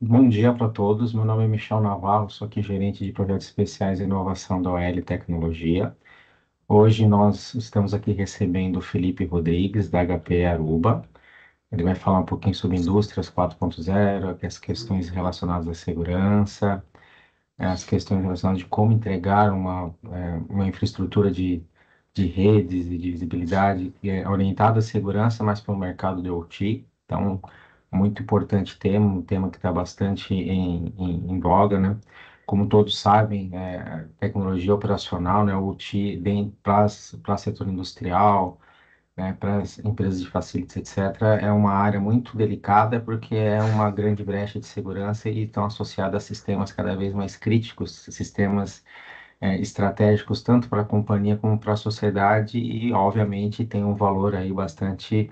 Bom dia para todos. Meu nome é Michel Navarro, sou aqui gerente de projetos especiais e inovação da OL Tecnologia. Hoje nós estamos aqui recebendo o Felipe Rodrigues, da HP Aruba. Ele vai falar um pouquinho sobre indústrias 4.0, as questões relacionadas à segurança, as questões relacionadas de como entregar uma infraestrutura de redes e de visibilidade que é orientada à segurança, mas para o mercado de OT. Então, muito importante tema, um tema que está bastante em voga, né? Como todos sabem, tecnologia operacional, né, OT, para setor industrial, né, para as empresas de facilities, etc., é uma área muito delicada porque é uma grande brecha de segurança e estão associadas a sistemas cada vez mais críticos, sistemas estratégicos tanto para a companhia como para a sociedade e, obviamente, tem um valor aí bastante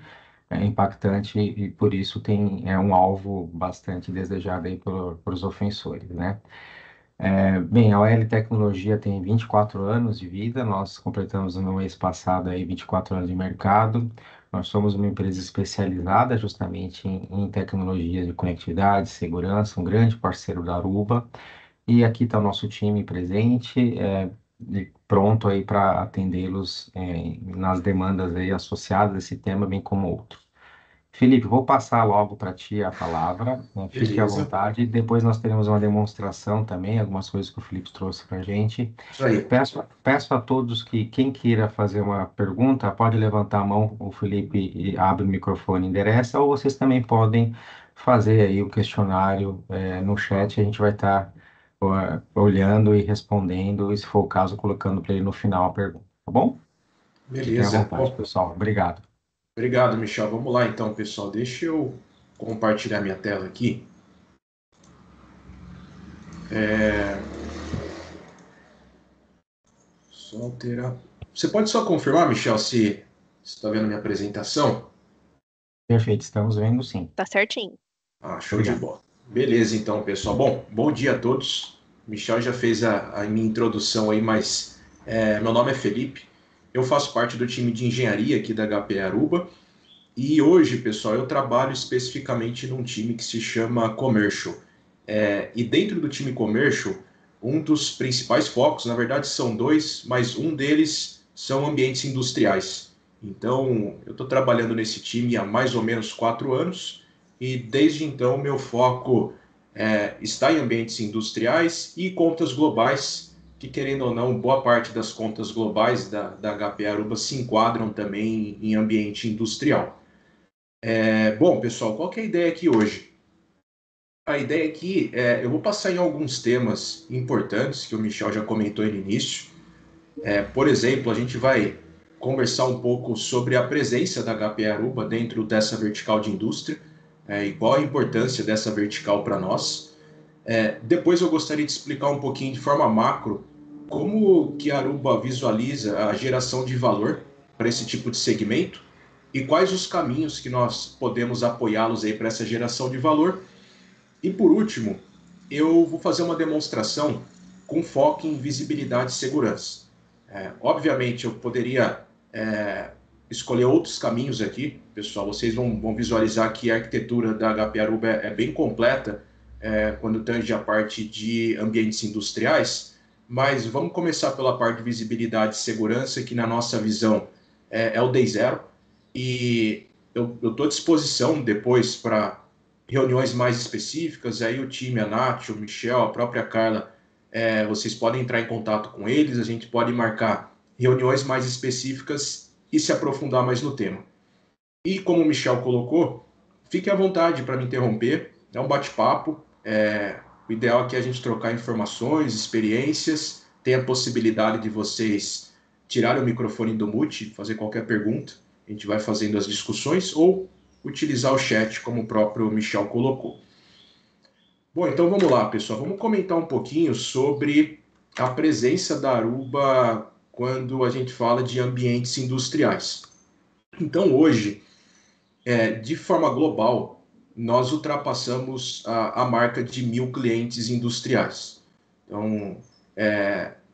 impactante e por isso é um alvo bastante desejado aí por os ofensores, né? Bem, a OL Tecnologia tem 24 anos de vida, nós completamos no mês passado aí 24 anos de mercado. Nós somos uma empresa especializada justamente em tecnologias de conectividade, segurança, um grande parceiro da Aruba. E aqui está o nosso time presente, e pronto aí para atendê-los nas demandas aí associadas a esse tema, bem como outro. Felipe, vou passar logo para ti a palavra, né? Fique à Beleza. vontade. Depois nós teremos uma demonstração também, algumas coisas que o Felipe trouxe para a gente. Isso aí. Peço a todos que quem queira fazer uma pergunta, pode levantar a mão, o Felipe abre o microfone e endereça, ou vocês também podem fazer aí o questionário, no chat, a gente vai estar olhando e respondendo, e se for o caso, colocando para ele no final a pergunta, tá bom? Fiquem à Beleza. vontade, Bom, pessoal. Obrigado. obrigado, Michel. Vamos lá então, pessoal. Deixa eu compartilhar minha tela aqui. Só alterar. Você pode só confirmar, Michel, se está vendo minha apresentação? Perfeito, estamos vendo sim. Tá certinho. Ah, show de Obrigado. bola. Beleza, então, pessoal. Bom dia a todos. Michel já fez a minha introdução aí, mas meu nome é Felipe. Eu faço parte do time de engenharia aqui da HP Aruba. E hoje, pessoal, eu trabalho especificamente num time que se chama Commercial. E dentro do time Commercial, um dos principais focos, na verdade são dois, mas um deles são ambientes industriais. Então, eu estou trabalhando nesse time há mais ou menos 4 anos e desde então meu foco está em ambientes industriais e contas globais, que querendo ou não, boa parte das contas globais da HP Aruba se enquadram também em ambiente industrial. Bom, pessoal, qual que é a ideia aqui hoje? A ideia aqui eu vou passar em alguns temas importantes que o Michel já comentou no início. Por exemplo, a gente vai conversar um pouco sobre a presença da HP Aruba dentro dessa vertical de indústria e qual a importância dessa vertical para nós. Depois eu gostaria de explicar um pouquinho de forma macro como que a Aruba visualiza a geração de valor para esse tipo de segmento e quais os caminhos que nós podemos apoiá-los aí para essa geração de valor. E por último, eu vou fazer uma demonstração com foco em visibilidade e segurança. Obviamente, eu poderia escolher outros caminhos aqui, pessoal. Vocês vão visualizar que a arquitetura da HP Aruba é bem completa quando tange a parte de ambientes industriais, mas vamos começar pela parte de visibilidade e segurança, que na nossa visão é o Day Zero. E eu estou à disposição depois para reuniões mais específicas, aí o time, a Nath, o Michel, a própria Carla, vocês podem entrar em contato com eles, a gente pode marcar reuniões mais específicas e se aprofundar mais no tema. E como o Michel colocou, fique à vontade para me interromper, é um bate-papo, o ideal aqui é a gente trocar informações, experiências, tem a possibilidade de vocês tirarem o microfone do mute, fazer qualquer pergunta, a gente vai fazendo as discussões, ou utilizar o chat, como o próprio Michel colocou. Bom, então vamos lá, pessoal. Vamos comentar um pouquinho sobre a presença da Aruba quando a gente fala de ambientes industriais. Então, hoje, de forma global, nós ultrapassamos a marca de 1.000 clientes industriais. Então,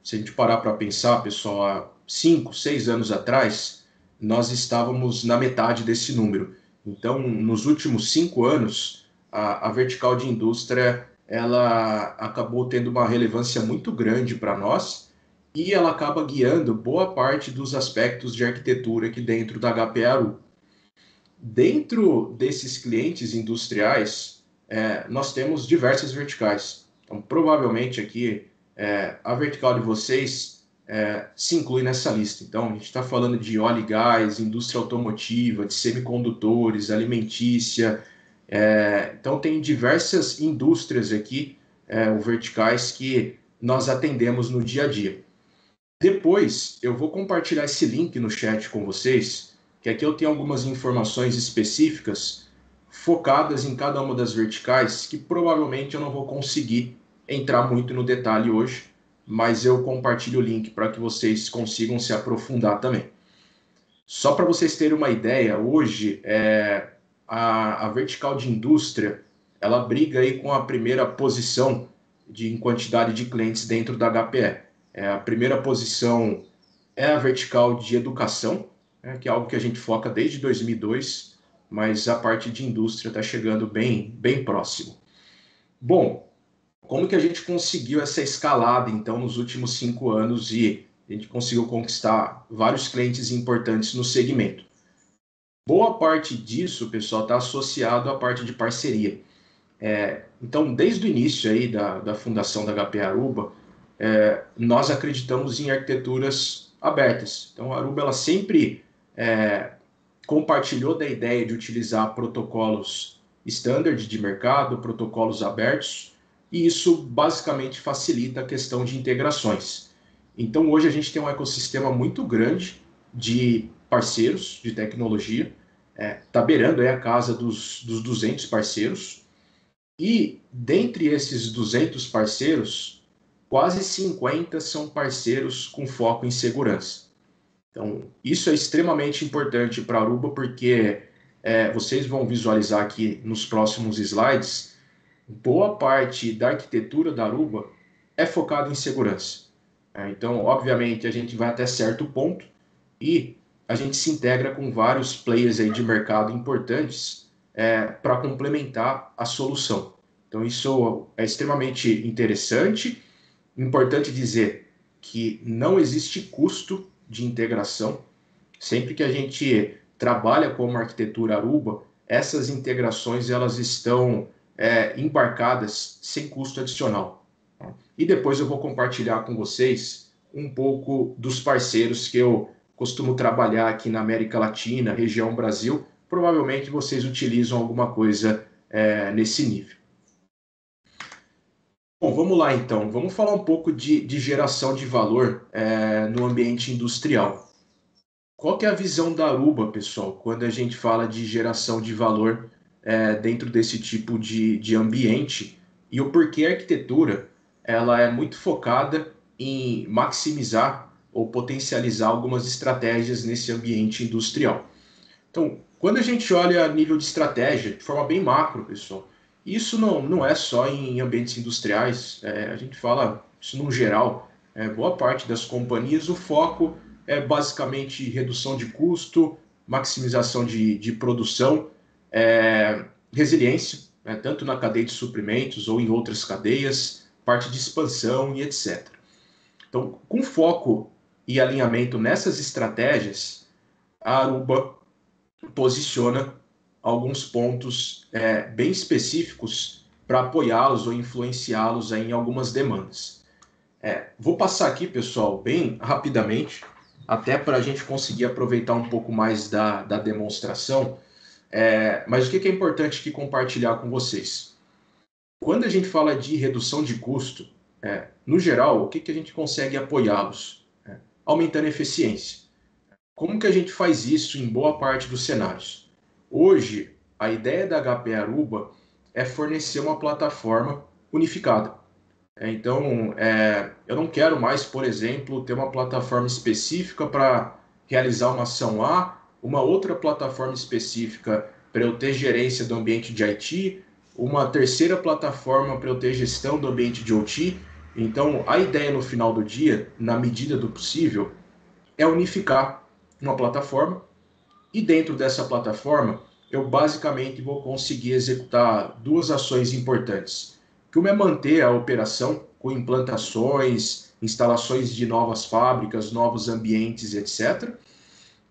se a gente parar para pensar, pessoal, há 5, 6 anos atrás, nós estávamos na metade desse número. Então, nos últimos 5 anos, a vertical de indústria ela acabou tendo uma relevância muito grande para nós e ela acaba guiando boa parte dos aspectos de arquitetura aqui dentro da HP Aruba. Dentro desses clientes industriais, nós temos diversas verticais. Então, provavelmente aqui, a vertical de vocês se inclui nessa lista. Então, a gente está falando de óleo e gás, indústria automotiva, de semicondutores, alimentícia. Então, tem diversas indústrias aqui, ou verticais, que nós atendemos no dia a dia. Depois, eu vou compartilhar esse link no chat com vocês, que aqui eu tenho algumas informações específicas focadas em cada uma das verticais, que provavelmente eu não vou conseguir entrar muito no detalhe hoje, mas eu compartilho o link para que vocês consigam se aprofundar também. Só para vocês terem uma ideia, hoje a vertical de indústria, ela briga aí com a primeira posição em quantidade de clientes dentro da HPE. A primeira posição é a vertical de educação, que é algo que a gente foca desde 2002, mas a parte de indústria está chegando bem próximo. Bom, como que a gente conseguiu essa escalada, então, nos últimos 5 anos e a gente conseguiu conquistar vários clientes importantes no segmento? Boa parte disso, pessoal, está associado à parte de parceria. Então, desde o início aí da fundação da HP Aruba, nós acreditamos em arquiteturas abertas. Então, a Aruba ela sempre compartilhou da ideia de utilizar protocolos standard de mercado, protocolos abertos, e isso basicamente facilita a questão de integrações. Então, hoje a gente tem um ecossistema muito grande de parceiros de tecnologia, está beirando aí a casa dos 200 parceiros, e dentre esses 200 parceiros, quase 50 são parceiros com foco em segurança. Então, isso é extremamente importante para a Aruba, porque vocês vão visualizar aqui nos próximos slides, boa parte da arquitetura da Aruba é focada em segurança. Então, obviamente, a gente vai até certo ponto e a gente se integra com vários players aí de mercado importantes para complementar a solução. Então, isso é extremamente interessante. Importante dizer que não existe custo de integração. Sempre que a gente trabalha com uma arquitetura Aruba, essas integrações elas estão embarcadas sem custo adicional. E depois eu vou compartilhar com vocês um pouco dos parceiros que eu costumo trabalhar aqui na América Latina, região Brasil. Provavelmente vocês utilizam alguma coisa nesse nível. Bom, vamos lá então. Vamos falar um pouco de geração de valor no ambiente industrial. Qual que é a visão da Aruba, pessoal, quando a gente fala de geração de valor dentro desse tipo de ambiente e o porquê a arquitetura ela é muito focada em maximizar ou potencializar algumas estratégias nesse ambiente industrial. Então, quando a gente olha a nível de estratégia, de forma bem macro, pessoal, isso não é só em ambientes industriais, a gente fala isso no geral. Boa parte das companhias, o foco é basicamente redução de custo, maximização de produção, resiliência, tanto na cadeia de suprimentos ou em outras cadeias, parte de expansão e etc. Então, com foco e alinhamento nessas estratégias, a Aruba posiciona alguns pontos bem específicos para apoiá-los ou influenciá-los em algumas demandas. Vou passar aqui, pessoal, bem rapidamente, até para a gente conseguir aproveitar um pouco mais da demonstração, mas o que é importante aqui compartilhar com vocês? Quando a gente fala de redução de custo, no geral, o que a gente consegue apoiá-los? Aumentando a eficiência. Como que a gente faz isso em boa parte dos cenários? Hoje, a ideia da HP Aruba é fornecer uma plataforma unificada. Então, eu não quero mais, por exemplo, ter uma plataforma específica para realizar uma ação A, uma outra plataforma específica para eu ter gerência do ambiente de IT, uma terceira plataforma para eu ter gestão do ambiente de OT. Então, a ideia no final do dia, na medida do possível, é unificar uma plataforma e dentro dessa plataforma eu basicamente vou conseguir executar duas ações importantes. Que uma é manter a operação com implantações, instalações de novas fábricas, novos ambientes, etc.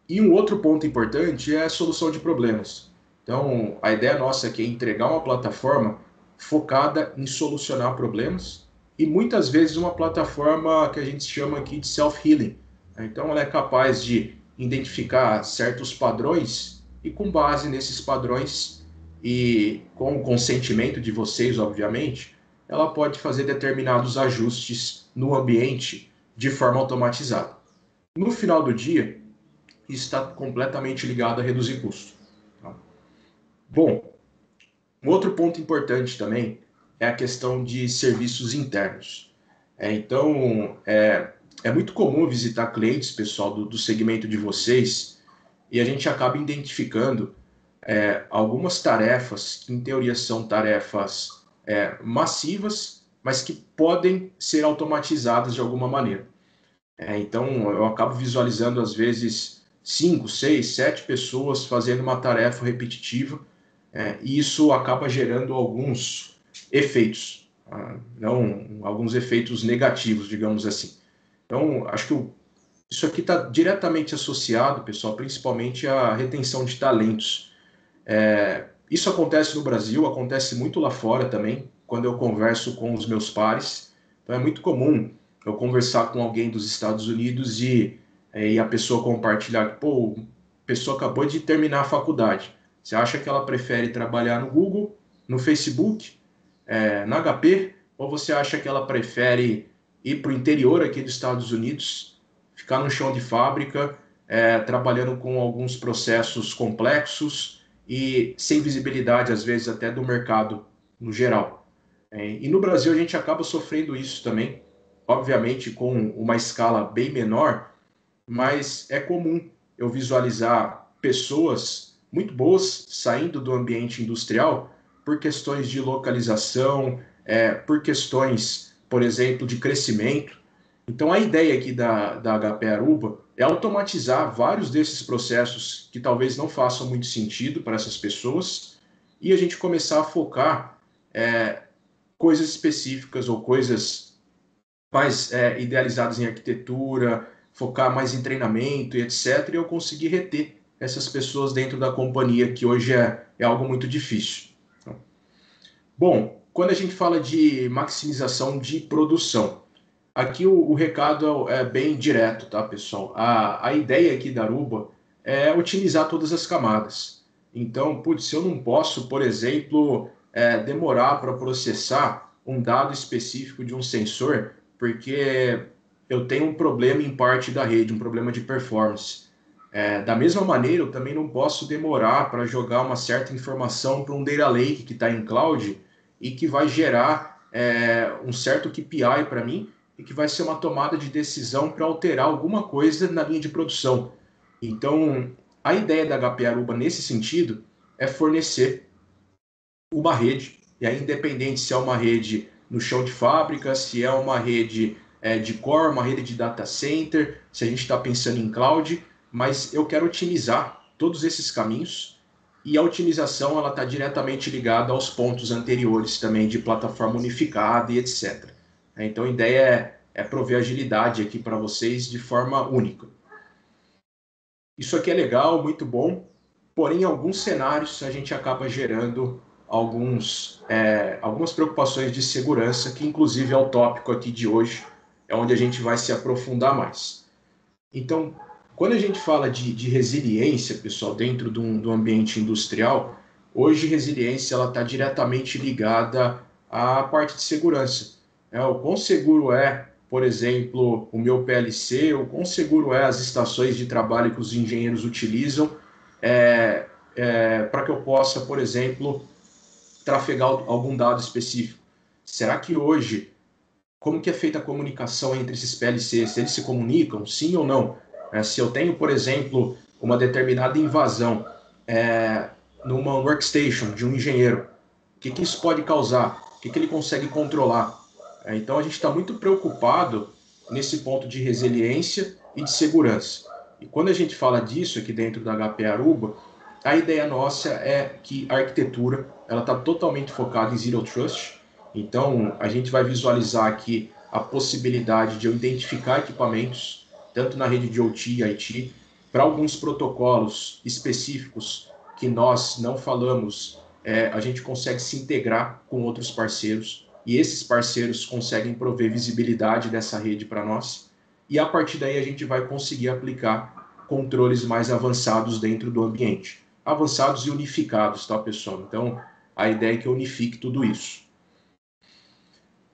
E um outro ponto importante é a solução de problemas. Então, a ideia nossa aqui é entregar uma plataforma focada em solucionar problemas e muitas vezes uma plataforma que a gente chama aqui de self-healing. Então, ela é capaz de identificar certos padrões e, com base nesses padrões e com o consentimento de vocês, obviamente, ela pode fazer determinados ajustes no ambiente de forma automatizada. No final do dia, está completamente ligado a reduzir custo. Tá? Bom, um outro ponto importante também é a questão de serviços internos. É muito comum visitar clientes, pessoal, do segmento de vocês, e a gente acaba identificando algumas tarefas que, em teoria, são tarefas massivas, mas que podem ser automatizadas de alguma maneira. Então, eu acabo visualizando, às vezes, 5, 6, 7 pessoas fazendo uma tarefa repetitiva, e isso acaba gerando alguns efeitos, não alguns efeitos negativos, digamos assim. Então, acho que isso aqui está diretamente associado, pessoal, principalmente à retenção de talentos. Isso acontece no Brasil, acontece muito lá fora também, quando eu converso com os meus pares. Então é muito comum eu conversar com alguém dos Estados Unidos e a pessoa compartilhar, pô, a pessoa acabou de terminar a faculdade. Você acha que ela prefere trabalhar no Google, no Facebook, na HP, ou você acha que ela prefere ir para o interior aqui dos Estados Unidos, ficar no chão de fábrica, trabalhando com alguns processos complexos e sem visibilidade, às vezes, até do mercado no geral. E no Brasil a gente acaba sofrendo isso também, obviamente com uma escala bem menor, mas é comum eu visualizar pessoas muito boas saindo do ambiente industrial por questões de localização, por questões, por exemplo, de crescimento. Então, a ideia aqui da HP Aruba é automatizar vários desses processos que talvez não façam muito sentido para essas pessoas e a gente começar a focar coisas específicas ou coisas mais idealizadas em arquitetura, focar mais em treinamento e etc. E eu conseguir reter essas pessoas dentro da companhia, que hoje é algo muito difícil. Então, bom, quando a gente fala de maximização de produção, aqui o recado é bem direto, tá, pessoal? A ideia aqui da Aruba é otimizar todas as camadas. Então, putz, se eu não posso, por exemplo, demorar para processar um dado específico de um sensor, porque eu tenho um problema em parte da rede, um problema de performance. Da mesma maneira, eu também não posso demorar para jogar uma certa informação para um data lake que está em cloud e que vai gerar um certo KPI para mim e que vai ser uma tomada de decisão para alterar alguma coisa na linha de produção. Então, a ideia da HP Aruba nesse sentido é fornecer uma rede, e aí independente se é uma rede no chão de fábrica, se é uma rede de core, uma rede de data center, se a gente está pensando em cloud, mas eu quero otimizar todos esses caminhos e a otimização ela está diretamente ligada aos pontos anteriores também de plataforma unificada e etc. Então a ideia é prover agilidade aqui para vocês de forma única. Isso aqui é legal, muito bom, porém em alguns cenários a gente acaba gerando algumas preocupações de segurança, que inclusive é o tópico aqui de hoje, é onde a gente vai se aprofundar mais. Então, quando a gente fala de resiliência, pessoal, dentro do ambiente industrial, hoje resiliência está diretamente ligada à parte de segurança. O quão seguro é, por exemplo, o meu PLC, o quão seguro é as estações de trabalho que os engenheiros utilizam para que eu possa, por exemplo, trafegar algum dado específico. Será que hoje, como que é feita a comunicação entre esses PLCs? Eles se comunicam, sim ou não? Se eu tenho, por exemplo, uma determinada invasão numa workstation de um engenheiro, o que isso pode causar? O que ele consegue controlar? Então, a gente está muito preocupado nesse ponto de resiliência e de segurança. E quando a gente fala disso aqui dentro da HP Aruba, a ideia nossa é que a arquitetura ela está totalmente focada em Zero Trust. Então, a gente vai visualizar aqui a possibilidade de eu identificar equipamentos, tanto na rede de OT e IT, para alguns protocolos específicos que nós não falamos, a gente consegue se integrar com outros parceiros, e esses parceiros conseguem prover visibilidade dessa rede para nós, e a partir daí a gente vai conseguir aplicar controles mais avançados dentro do ambiente. Avançados e unificados, tá, pessoal? Então, a ideia é que eu unifique tudo isso.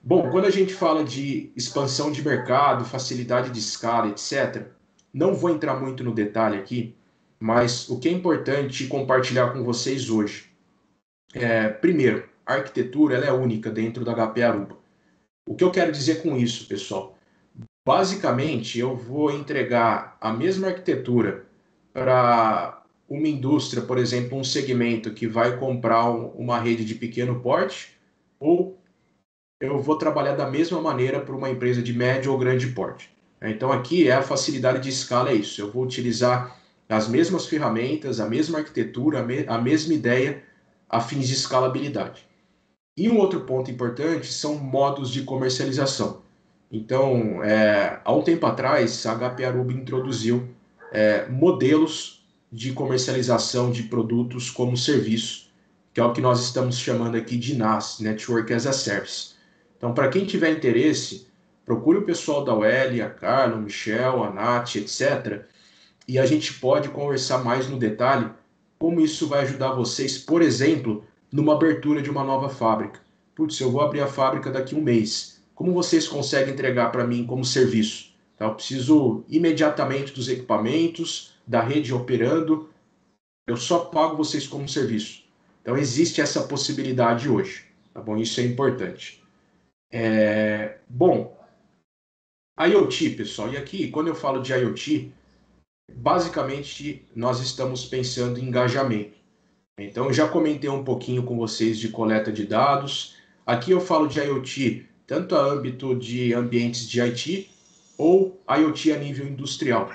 Bom, quando a gente fala de expansão de mercado, facilidade de escala, etc., não vou entrar muito no detalhe aqui, mas o que é importante compartilhar com vocês hoje primeiro, a arquitetura ela é única dentro da HP Aruba. O que eu quero dizer com isso, pessoal? Basicamente, eu vou entregar a mesma arquitetura para uma indústria, por exemplo, um segmento que vai comprar uma rede de pequeno porte, ou eu vou trabalhar da mesma maneira para uma empresa de médio ou grande porte. Então, aqui é a facilidade de escala, é isso. Eu vou utilizar as mesmas ferramentas, a mesma arquitetura, a mesma ideia, a fins de escalabilidade. E um outro ponto importante são modos de comercialização. Então, há um tempo atrás, a HP Aruba introduziu modelos de comercialização de produtos como serviço, que é o que nós estamos chamando aqui de NaaS, Network as a Service. Então, para quem tiver interesse, procure o pessoal da UEL, a Carla, o Michel, a Nath, etc. E a gente pode conversar mais no detalhe como isso vai ajudar vocês, por exemplo, numa abertura de uma nova fábrica. Putz, eu vou abrir a fábrica daqui a um mês. Como vocês conseguem entregar para mim como serviço? Tá? Eu preciso imediatamente dos equipamentos, da rede operando. Eu só pago vocês como serviço. Então existe essa possibilidade hoje. Tá bom? Isso é importante. Bom, IoT, pessoal. E aqui, quando eu falo de IoT, basicamente nós estamos pensando em engajamento. Então, eu já comentei um pouquinho com vocês de coleta de dados. Aqui eu falo de IoT, tanto a âmbito de ambientes de IT ou IoT a nível industrial.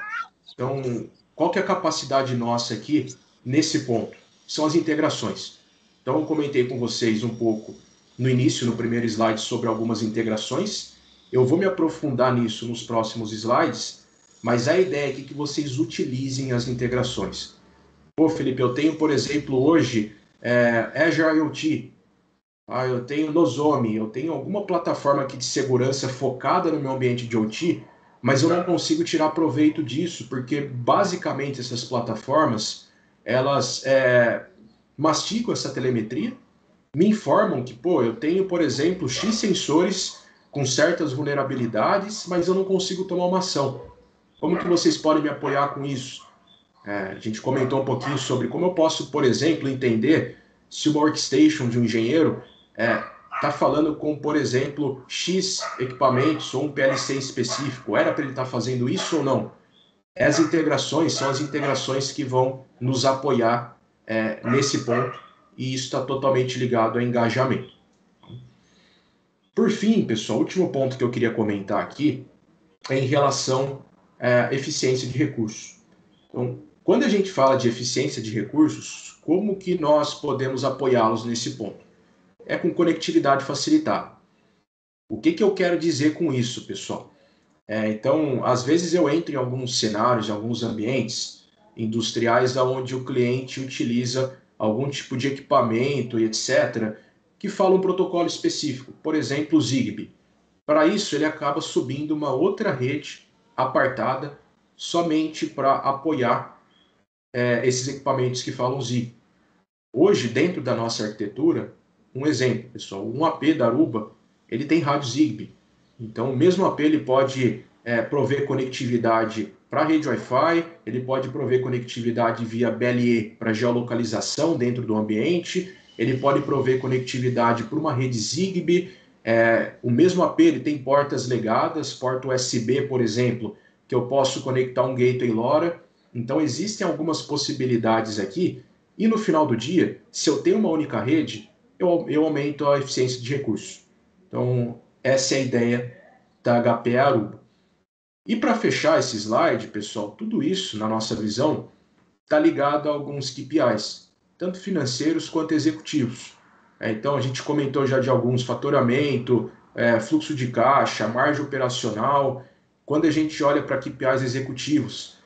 Então, qual que é a capacidade nossa aqui nesse ponto? São as integrações. Então, eu comentei com vocês um pouco no início, no primeiro slide, sobre algumas integrações. Eu vou me aprofundar nisso nos próximos slides, mas a ideia aqui é que vocês utilizem as integrações. Pô, Felipe, eu tenho, por exemplo, hoje Azure IoT, eu tenho Nozomi, eu tenho alguma plataforma aqui de segurança focada no meu ambiente de OT, mas eu não consigo tirar proveito disso, porque basicamente essas plataformas, elas mastigam essa telemetria, me informam que, pô, eu tenho, por exemplo, X sensores com certas vulnerabilidades, mas eu não consigo tomar uma ação. Como que vocês podem me apoiar com isso? A gente comentou um pouquinho sobre como eu posso, por exemplo, entender se uma workstation de um engenheiro está falando com, por exemplo, X equipamentos ou um PLC específico. Era para ele estar fazendo isso ou não? As integrações são as integrações que vão nos apoiar nesse ponto, e isso está totalmente ligado a engajamento. Por fim, pessoal, o último ponto que eu queria comentar aqui é em relação à eficiência de recursos. Então, quando a gente fala de eficiência de recursos, como que nós podemos apoiá-los nesse ponto? É com conectividade facilitada. O que eu quero dizer com isso, pessoal? Então, às vezes eu entro em alguns cenários, em alguns ambientes industriais, onde o cliente utiliza algum tipo de equipamento e etc., que fala um protocolo específico, por exemplo, o Zigbee. Para isso, ele acaba subindo uma outra rede apartada somente para apoiar esses equipamentos que falam Zigbee. Hoje, dentro da nossa arquitetura, um exemplo, pessoal, um AP da Aruba, ele tem rádio Zigbee. Então, o mesmo AP ele pode prover conectividade para a rede Wi-Fi, ele pode prover conectividade via BLE para geolocalização dentro do ambiente, ele pode prover conectividade para uma rede Zigbee. O mesmo AP ele tem portas legadas, porta USB, por exemplo, que eu posso conectar um gateway LoRa. Então, existem algumas possibilidades aqui, e no final do dia, se eu tenho uma única rede, eu aumento a eficiência de recursos. Então, essa é a ideia da HP Aruba. E para fechar esse slide, pessoal, tudo isso, na nossa visão, está ligado a alguns KPIs, tanto financeiros quanto executivos. Então, a gente comentou já de alguns: faturamento, fluxo de caixa, margem operacional. Quando a gente olha para KPIs executivos,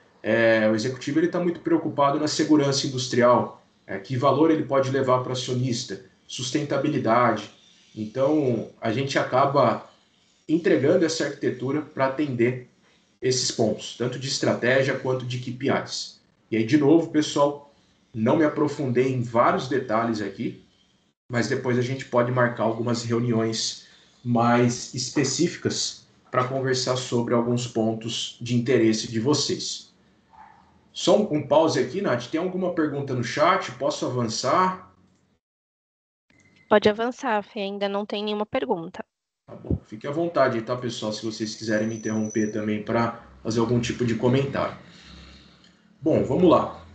o executivo está muito preocupado na segurança industrial, que valor ele pode levar para o acionista, sustentabilidade. Então, a gente acaba entregando essa arquitetura para atender esses pontos, tanto de estratégia quanto de KPIs. E aí, de novo, pessoal, não me aprofundei em vários detalhes aqui, mas depois a gente pode marcar algumas reuniões mais específicas para conversar sobre alguns pontos de interesse de vocês. Só um pause aqui, Nath. Tem alguma pergunta no chat? Posso avançar? Pode avançar, Fê, ainda não tem nenhuma pergunta. Tá bom, fique à vontade, tá, pessoal, se vocês quiserem me interromper também para fazer algum tipo de comentário. Bom, vamos lá.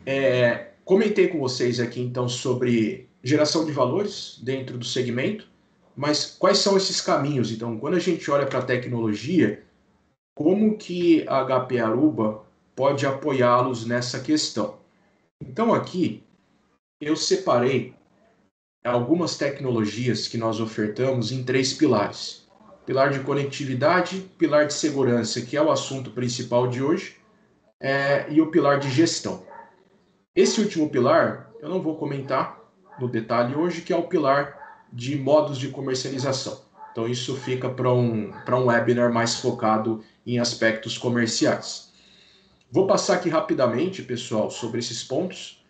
Comentei com vocês aqui, então, sobre geração de valores dentro do segmento, mas quais são esses caminhos? Então, quando a gente olha para a tecnologia, como que a HP Aruba pode apoiá-los nessa questão? Então, aqui, eu separei algumas tecnologias que nós ofertamos em 3 pilares: pilar de conectividade, pilar de segurança, que é o assunto principal de hoje, e o pilar de gestão. Esse último pilar eu não vou comentar no detalhe hoje, que é o pilar de modos de comercialização. Então isso fica para um webinar mais focado em aspectos comerciais. Vou passar aqui rapidamente, pessoal, sobre esses pontos.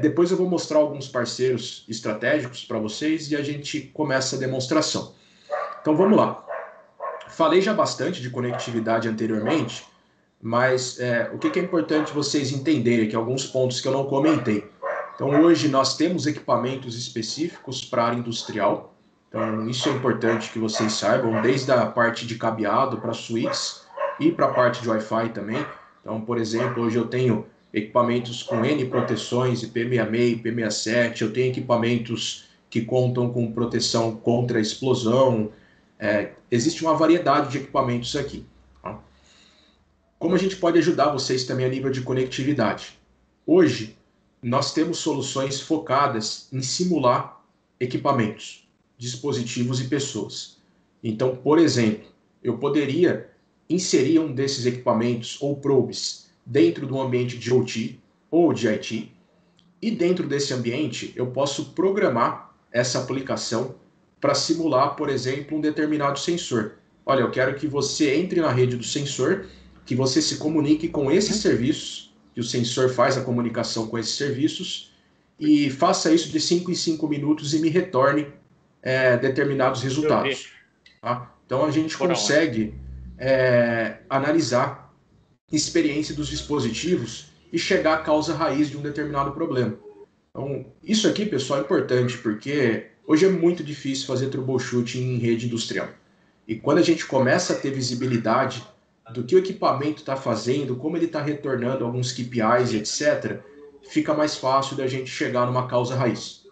Depois eu vou mostrar alguns parceiros estratégicos para vocês e a gente começa a demonstração. Então vamos lá. Falei já bastante de conectividade anteriormente, mas o que é importante vocês entenderem aqui, alguns pontos que eu não comentei. Então hoje nós temos equipamentos específicos para a área industrial, então isso é importante que vocês saibam, desde a parte de cabeado para switches e para a parte de Wi-Fi também. Então, por exemplo, hoje eu tenho equipamentos com N proteções, IP66, IP67, eu tenho equipamentos que contam com proteção contra explosão, existe uma variedade de equipamentos aqui. Tá? Como a gente pode ajudar vocês também a nível de conectividade? Hoje, nós temos soluções focadas em simular equipamentos, dispositivos e pessoas. Então, por exemplo, eu poderia inserir um desses equipamentos ou probes dentro do ambiente de OT ou de IT, e dentro desse ambiente eu posso programar essa aplicação para simular, por exemplo, um determinado sensor. Olha, eu quero que você entre na rede do sensor, que você se comunique com esses serviços, que o sensor faz a comunicação com esses serviços, e faça isso de 5 em 5 minutos e me retorne determinados resultados. Tá? Então a gente consegue analisar a experiência dos dispositivos e chegar à causa raiz de um determinado problema. Então, isso aqui, pessoal, é importante, porque hoje é muito difícil fazer troubleshooting em rede industrial. E quando a gente começa a ter visibilidade do que o equipamento está fazendo, como ele está retornando alguns KPIs, etc., fica mais fácil da gente chegar numa causa raiz.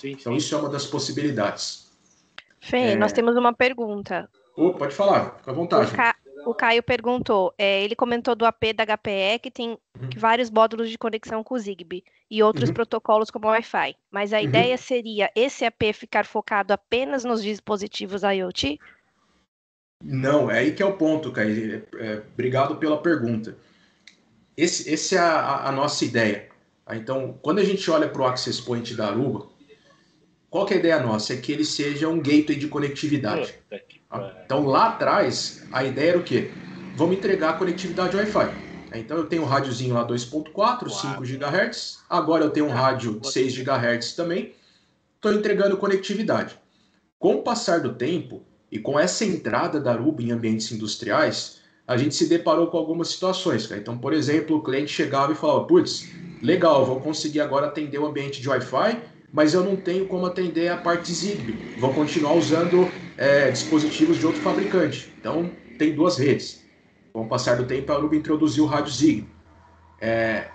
Então, isso é uma das possibilidades. Fê, nós temos uma pergunta. Pode falar, fica à vontade. O Caio perguntou, ele comentou do AP da HPE que tem vários módulos de conexão com o Zigbee e outros protocolos como o Wi-Fi, mas a ideia seria esse AP ficar focado apenas nos dispositivos IoT? Não, é aí que é o ponto, Caio. Obrigado pela pergunta. Essa é a nossa ideia. Então, quando a gente olha para o Access Point da Aruba, qual que é a ideia nossa? É que ele seja um gateway de conectividade. Então, lá atrás, a ideia era o quê? Vamos entregar a conectividade Wi-Fi. Então, eu tenho um rádiozinho lá 2.4, 5 GHz. Agora eu tenho um rádio de 6 GHz também. Estou entregando conectividade. Com o passar do tempo, e com essa entrada da Aruba em ambientes industriais, a gente se deparou com algumas situações. Cara. Então, por exemplo, o cliente chegava e falava: putz, legal, vou conseguir agora atender o ambiente de Wi-Fi, mas eu não tenho como atender a parte Zigbee. Vou continuar usando dispositivos de outro fabricante. Então, tem 2 redes. Com o passar do tempo, a Aruba introduziu o rádio Zigbee.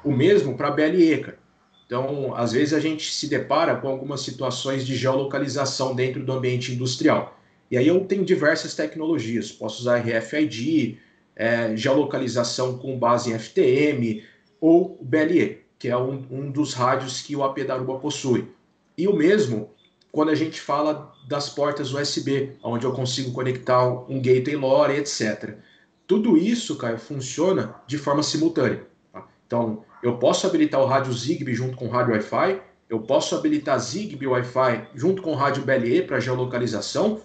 O mesmo para a BLE, cara. Então, às vezes a gente se depara com algumas situações de geolocalização dentro do ambiente industrial. E aí eu tenho diversas tecnologias. Posso usar RFID, geolocalização com base em FTM ou BLE. que é um dos rádios que o AP da Aruba possui. E o mesmo quando a gente fala das portas USB, onde eu consigo conectar um gateway LoRa, etc. Tudo isso, Caio, funciona de forma simultânea. Tá? Então, eu posso habilitar o rádio Zigbee junto com o rádio Wi-Fi, eu posso habilitar Zigbee e Wi-Fi junto com o rádio BLE para geolocalização.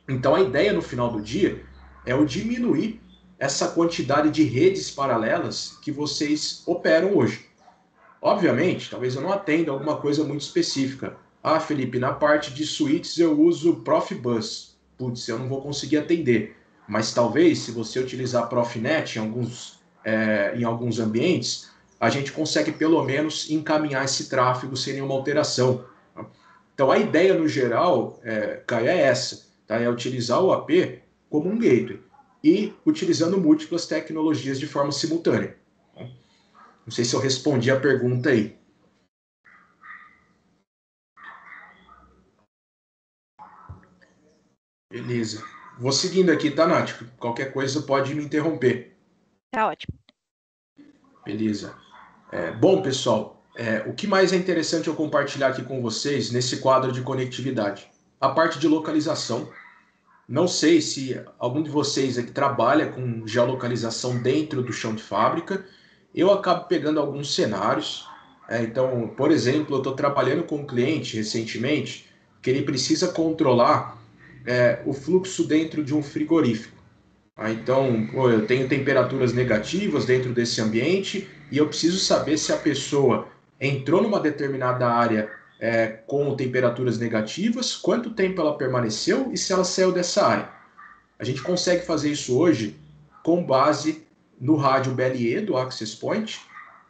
Então, a ideia no final do dia é eu diminuir essa quantidade de redes paralelas que vocês operam hoje. Obviamente, talvez eu não atenda alguma coisa muito específica. Ah, Felipe, na parte de switches eu uso Profibus. Putz, eu não vou conseguir atender. Mas talvez, se você utilizar Profinet em alguns ambientes, a gente consegue pelo menos encaminhar esse tráfego sem nenhuma alteração. Então, a ideia no geral, Caio, é essa. Tá? É utilizar o AP como um gateway e utilizando múltiplas tecnologias de forma simultânea. Não sei se eu respondi a pergunta aí. Beleza. Vou seguindo aqui, tá, Nath? Qualquer coisa pode me interromper. Tá ótimo. Beleza. Bom, pessoal, o que mais é interessante eu compartilhar aqui com vocês nesse quadro de conectividade? A parte de localização. Não sei se algum de vocês aqui trabalha com geolocalização dentro do chão de fábrica. Eu acabo pegando alguns cenários. Então, por exemplo, eu estou trabalhando com um cliente recentemente que ele precisa controlar o fluxo dentro de um frigorífico. Então, eu tenho temperaturas negativas dentro desse ambiente e eu preciso saber se a pessoa entrou numa determinada área com temperaturas negativas, quanto tempo ela permaneceu e se ela saiu dessa área. A gente consegue fazer isso hoje com base no rádio BLE do Access Point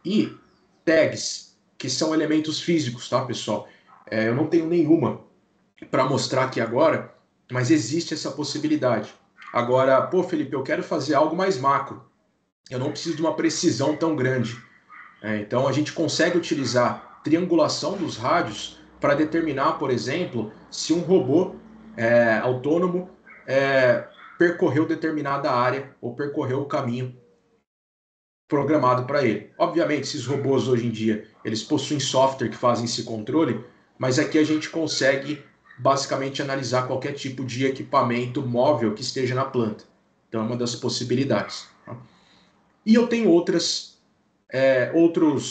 e tags, que são elementos físicos, tá, pessoal? Eu não tenho nenhuma para mostrar aqui agora, mas existe essa possibilidade. Agora, pô, Felipe, eu quero fazer algo mais macro. Eu não preciso de uma precisão tão grande. Então, a gente consegue utilizar triangulação dos rádios para determinar, por exemplo, se um robô autônomo percorreu determinada área ou percorreu o caminho programado para ele. Obviamente, esses robôs hoje em dia, eles possuem software que fazem esse controle, mas aqui a gente consegue basicamente analisar qualquer tipo de equipamento móvel que esteja na planta. Então é uma das possibilidades. E eu tenho outros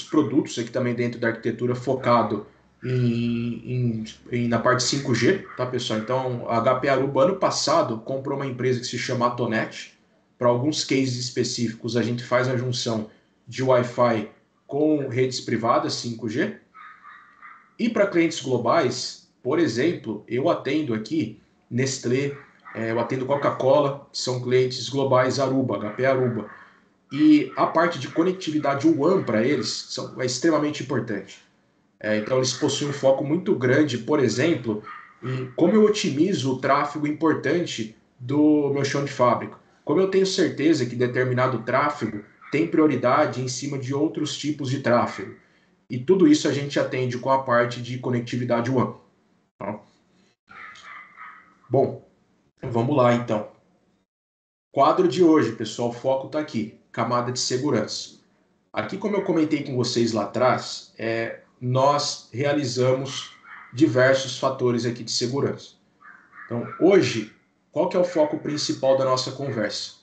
produtos aqui também dentro da arquitetura focado na parte 5G, tá, pessoal? Então a HP Aruba ano passado comprou uma empresa que se chama Atonet. Para alguns cases específicos, a gente faz a junção de Wi-Fi com redes privadas 5G. E para clientes globais, por exemplo, eu atendo aqui Nestlé, eu atendo Coca-Cola, que são clientes globais Aruba, HP Aruba. E a parte de conectividade WAN para eles é extremamente importante. Então eles possuem um foco muito grande, por exemplo, em como eu otimizo o tráfego importante do meu chão de fábrica. Como eu tenho certeza que determinado tráfego tem prioridade em cima de outros tipos de tráfego. E tudo isso a gente atende com a parte de conectividade WAN. Tá? Bom, vamos lá então. Quadro de hoje, pessoal, o foco está aqui, camada de segurança. Aqui, como eu comentei com vocês lá atrás, nós realizamos diversos fatores aqui de segurança. Então, hoje, qual que é o foco principal da nossa conversa?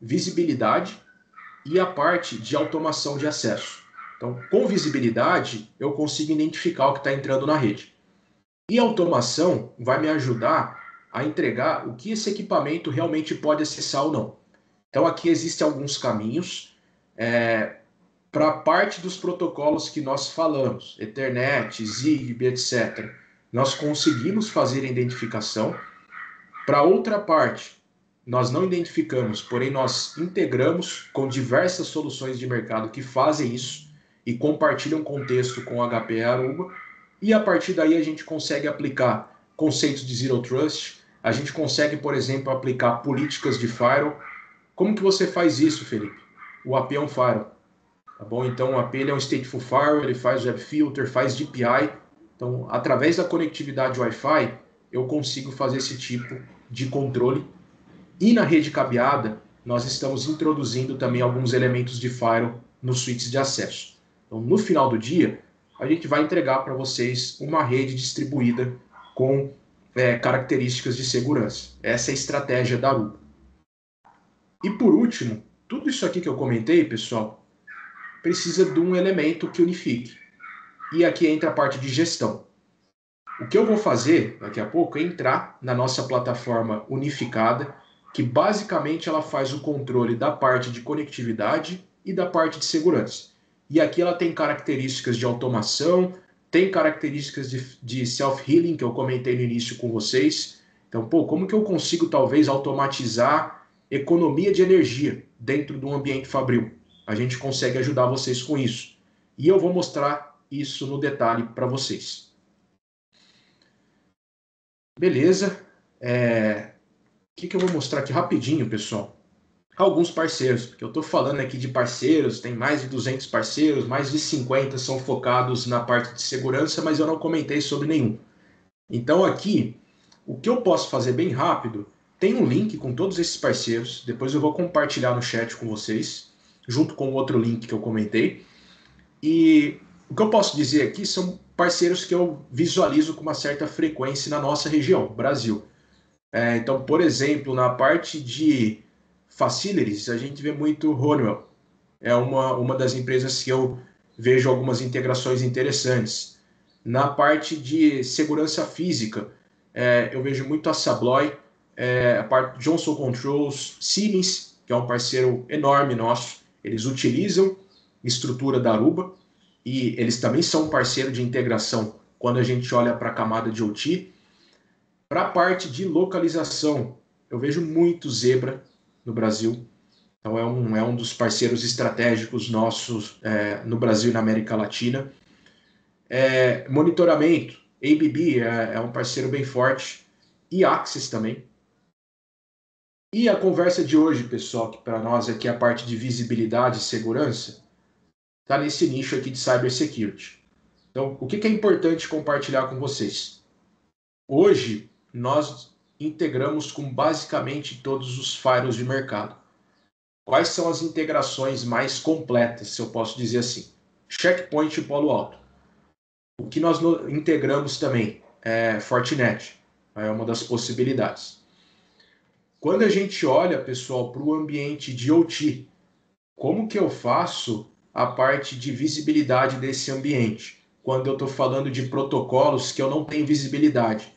Visibilidade e a parte de automação de acesso. Então, com visibilidade, eu consigo identificar o que está entrando na rede. E a automação vai me ajudar a entregar o que esse equipamento realmente pode acessar ou não. Então, aqui existem alguns caminhos para a parte dos protocolos que nós falamos, Ethernet, Zigbee, etc. Nós conseguimos fazer a identificação. Para outra parte, nós não identificamos, porém nós integramos com diversas soluções de mercado que fazem isso e compartilham contexto com o HP Aruba. E a partir daí a gente consegue aplicar conceitos de Zero Trust, a gente consegue, por exemplo, aplicar políticas de firewall. Como que você faz isso, Felipe? O AP é um firewall. Tá bom? Então o AP é um stateful firewall, ele faz web filter, faz DPI. Então, através da conectividade Wi-Fi, eu consigo fazer esse tipo de controle. E na rede cabeada, nós estamos introduzindo também alguns elementos de firewall nos switches de acesso. Então, no final do dia, a gente vai entregar para vocês uma rede distribuída com características de segurança. Essa é a estratégia da Aruba. E por último, tudo isso aqui que eu comentei, pessoal, precisa de um elemento que unifique. E aqui entra a parte de gestão. O que eu vou fazer daqui a pouco é entrar na nossa plataforma unificada, que basicamente ela faz o controle da parte de conectividade e da parte de segurança. E aqui ela tem características de automação, tem características de self-healing, que eu comentei no início com vocês. Então, como que eu consigo talvez automatizar economia de energia dentro de um ambiente fabril? A gente consegue ajudar vocês com isso. E eu vou mostrar isso no detalhe para vocês. Beleza. O que eu vou mostrar aqui rapidinho, pessoal? Alguns parceiros, porque eu estou falando aqui de parceiros, tem mais de 200 parceiros, mais de 50 são focados na parte de segurança, mas eu não comentei sobre nenhum. Então aqui, o que eu posso fazer bem rápido, tem um link com todos esses parceiros, depois eu vou compartilhar no chat com vocês, junto com o outro link que eu comentei. E o que eu posso dizer aqui são parceiros que eu visualizo com uma certa frequência na nossa região, Brasil. Então, por exemplo, na parte de facilities, a gente vê muito Honeywell. É uma das empresas que eu vejo algumas integrações interessantes. Na parte de segurança física, eu vejo muito a Sabloy, a parte de Johnson Controls, Siemens, que é um parceiro enorme nosso. Eles utilizam estrutura da Aruba e eles também são um parceiro de integração quando a gente olha para a camada de OT. Para a parte de localização, eu vejo muito Zebra no Brasil. Então é um dos parceiros estratégicos nossos no Brasil e na América Latina. Monitoramento, ABB é um parceiro bem forte. E Axis também. E a conversa de hoje, pessoal, que para nós aqui é a parte de visibilidade e segurança, está nesse nicho aqui de cybersecurity. Então, o que é importante compartilhar com vocês? Hoje, nós integramos com basicamente todos os firewalls de mercado. Quais são as integrações mais completas, se eu posso dizer assim? Checkpoint e Palo Alto. O que nós integramos também é Fortinet, é uma das possibilidades. Quando a gente olha, pessoal, para o ambiente de OT, como que eu faço a parte de visibilidade desse ambiente? Quando eu estou falando de protocolos que eu não tenho visibilidade.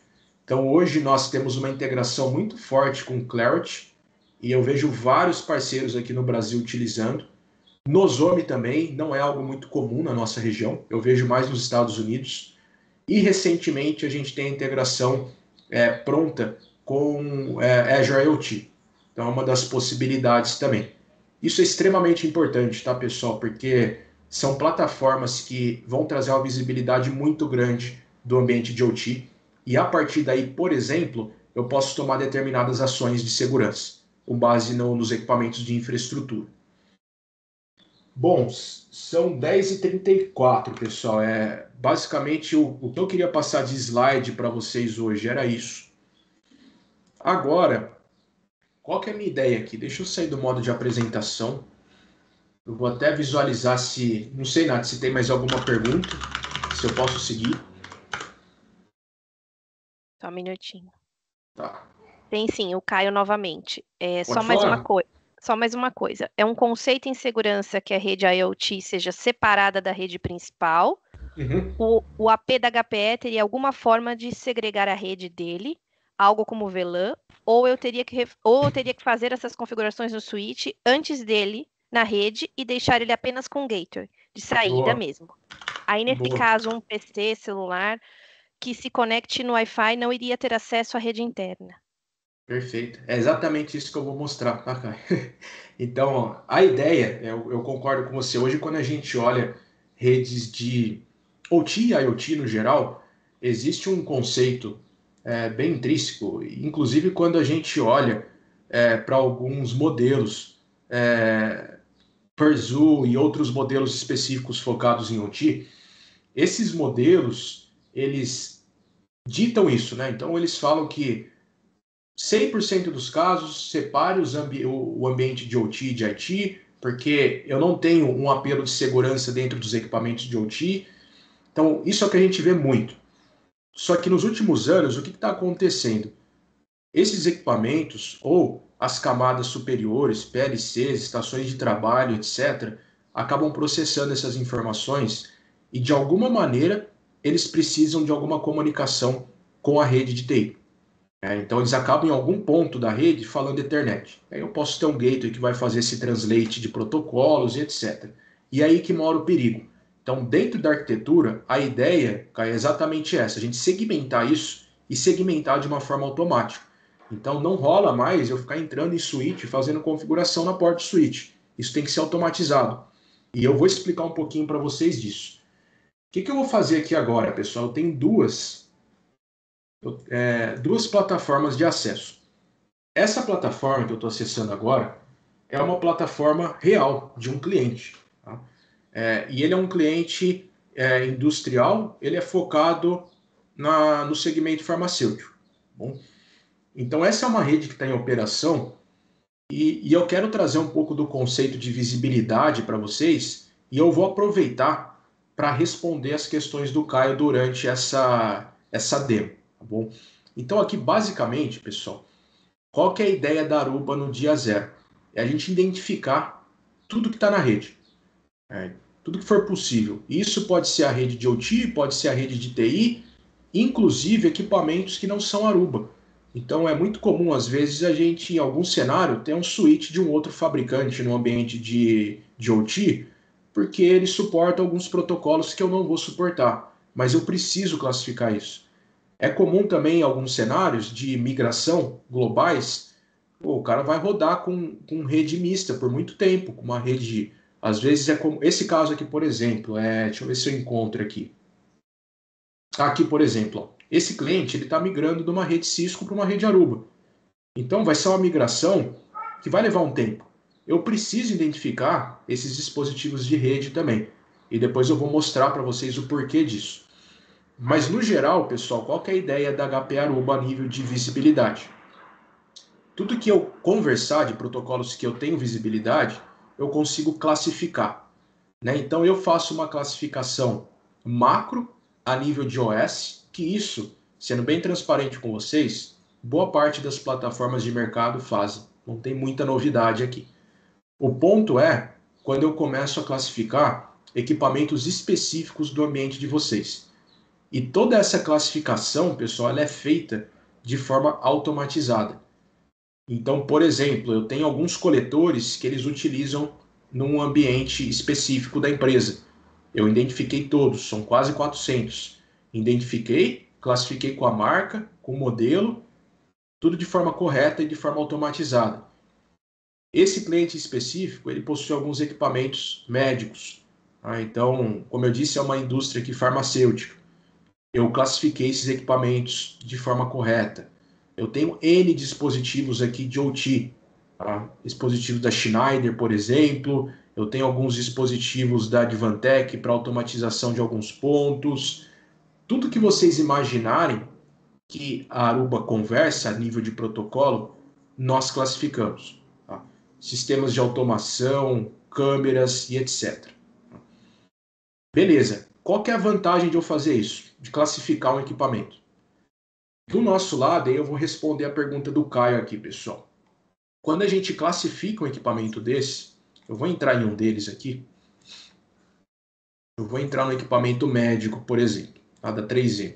Então, hoje nós temos uma integração muito forte com Clarity, e eu vejo vários parceiros aqui no Brasil utilizando. Nozomi também, não é algo muito comum na nossa região, eu vejo mais nos Estados Unidos. E recentemente a gente tem a integração pronta com Azure IoT. Então é uma das possibilidades também. Isso é extremamente importante, tá, pessoal? Porque são plataformas que vão trazer uma visibilidade muito grande do ambiente de OT. E a partir daí, por exemplo, eu posso tomar determinadas ações de segurança, com base nos equipamentos de infraestrutura. Bom, são 10h34, pessoal. Basicamente, o que eu queria passar de slide para vocês hoje era isso. Agora, qual que é a minha ideia aqui? Deixa eu sair do modo de apresentação. Eu vou até visualizar se... Não sei, Nath, se tem mais alguma pergunta, se eu posso seguir. Só um minutinho. Tá. Tem sim, o Caio novamente. Pode falar. Só mais uma coisa. É um conceito em segurança que a rede IoT seja separada da rede principal. Uhum. O AP da HPE teria alguma forma de segregar a rede dele, algo como VLAN, ou eu teria que fazer essas configurações no switch antes dele na rede e deixar ele apenas com gateway, de saída Boa. mesmo. Aí, nesse Boa. caso, um PC, celular, que se conecte no Wi-Fi não iria ter acesso à rede interna. Perfeito. É exatamente isso que eu vou mostrar, tá, Caio? Então, ó, a ideia, eu concordo com você, hoje quando a gente olha redes de OT e IoT no geral, existe um conceito bem intrínseco, inclusive quando a gente olha para alguns modelos, Purzu e outros modelos específicos focados em OT, esses modelos, eles ditam isso, né? Então, eles falam que 100% dos casos, separe o ambiente de OT e de IT, porque eu não tenho um apelo de segurança dentro dos equipamentos de OT. Então, isso é o que a gente vê muito. Só que nos últimos anos, o que está acontecendo? Esses equipamentos, ou as camadas superiores, PLCs, estações de trabalho, etc., acabam processando essas informações e, de alguma maneira, eles precisam de alguma comunicação com a rede de TI. Então, eles acabam em algum ponto da rede falando Ethernet. Aí eu posso ter um gateway que vai fazer esse translate de protocolos e etc. E aí que mora o perigo. Então, dentro da arquitetura, a ideia é exatamente essa, a gente segmentar isso e segmentar de uma forma automática. Então, não rola mais eu ficar entrando em switch e fazendo configuração na porta switch. Isso tem que ser automatizado. E eu vou explicar um pouquinho para vocês disso. O que eu vou fazer aqui agora, pessoal? Eu tenho duas plataformas de acesso. Essa plataforma que eu estou acessando agora é uma plataforma real de um cliente. Tá? E ele é um cliente industrial, ele é focado no segmento farmacêutico. Bom, então essa é uma rede que está em operação e eu quero trazer um pouco do conceito de visibilidade para vocês e eu vou aproveitar para responder as questões do Caio durante essa demo. Tá bom? Então aqui basicamente, pessoal, qual que é a ideia da Aruba no dia zero? É a gente identificar tudo que está na rede. Tudo que for possível. Isso pode ser a rede de OT, pode ser a rede de TI, inclusive equipamentos que não são Aruba. Então é muito comum, às vezes, a gente, em algum cenário, ter um switch de um outro fabricante no ambiente de OT, porque ele suporta alguns protocolos que eu não vou suportar. Mas eu preciso classificar isso. É comum também em alguns cenários de migração globais, o cara vai rodar com rede mista por muito tempo, com uma rede, às vezes é como esse caso aqui, por exemplo, deixa eu ver se eu encontro aqui. Aqui, por exemplo, ó, esse cliente ele está migrando de uma rede Cisco para uma rede Aruba. Então vai ser uma migração que vai levar um tempo. Eu preciso identificar esses dispositivos de rede também. E depois eu vou mostrar para vocês o porquê disso. Mas, no geral, pessoal, qual que é a ideia da HP Aruba a nível de visibilidade? Tudo que eu conversar de protocolos que eu tenho visibilidade, eu consigo classificar. Né? Então, eu faço uma classificação macro a nível de OS, que isso, sendo bem transparente com vocês, boa parte das plataformas de mercado fazem. Não tem muita novidade aqui. O ponto é quando eu começo a classificar equipamentos específicos do ambiente de vocês. E toda essa classificação, pessoal, ela é feita de forma automatizada. Então, por exemplo, eu tenho alguns coletores que eles utilizam num ambiente específico da empresa. Eu identifiquei todos, são quase 400. Identifiquei, classifiquei com a marca, com o modelo, tudo de forma correta e de forma automatizada. Esse cliente específico, ele possui alguns equipamentos médicos. Então, como eu disse, é uma indústria aqui farmacêutica. Eu classifiquei esses equipamentos de forma correta. Eu tenho N dispositivos aqui de OT. Tá? Dispositivos da Schneider, por exemplo. Eu tenho alguns dispositivos da Advantech para automatização de alguns pontos. Tudo que vocês imaginarem que a Aruba conversa a nível de protocolo, nós classificamos. Tá? Sistemas de automação, câmeras e etc. Beleza. Qual que é a vantagem de eu fazer isso? De classificar um equipamento? Do nosso lado, aí eu vou responder a pergunta do Caio aqui, pessoal. Quando a gente classifica um equipamento desse, eu vou entrar em um deles aqui. Eu vou entrar no equipamento médico, por exemplo, tá? Da 3M.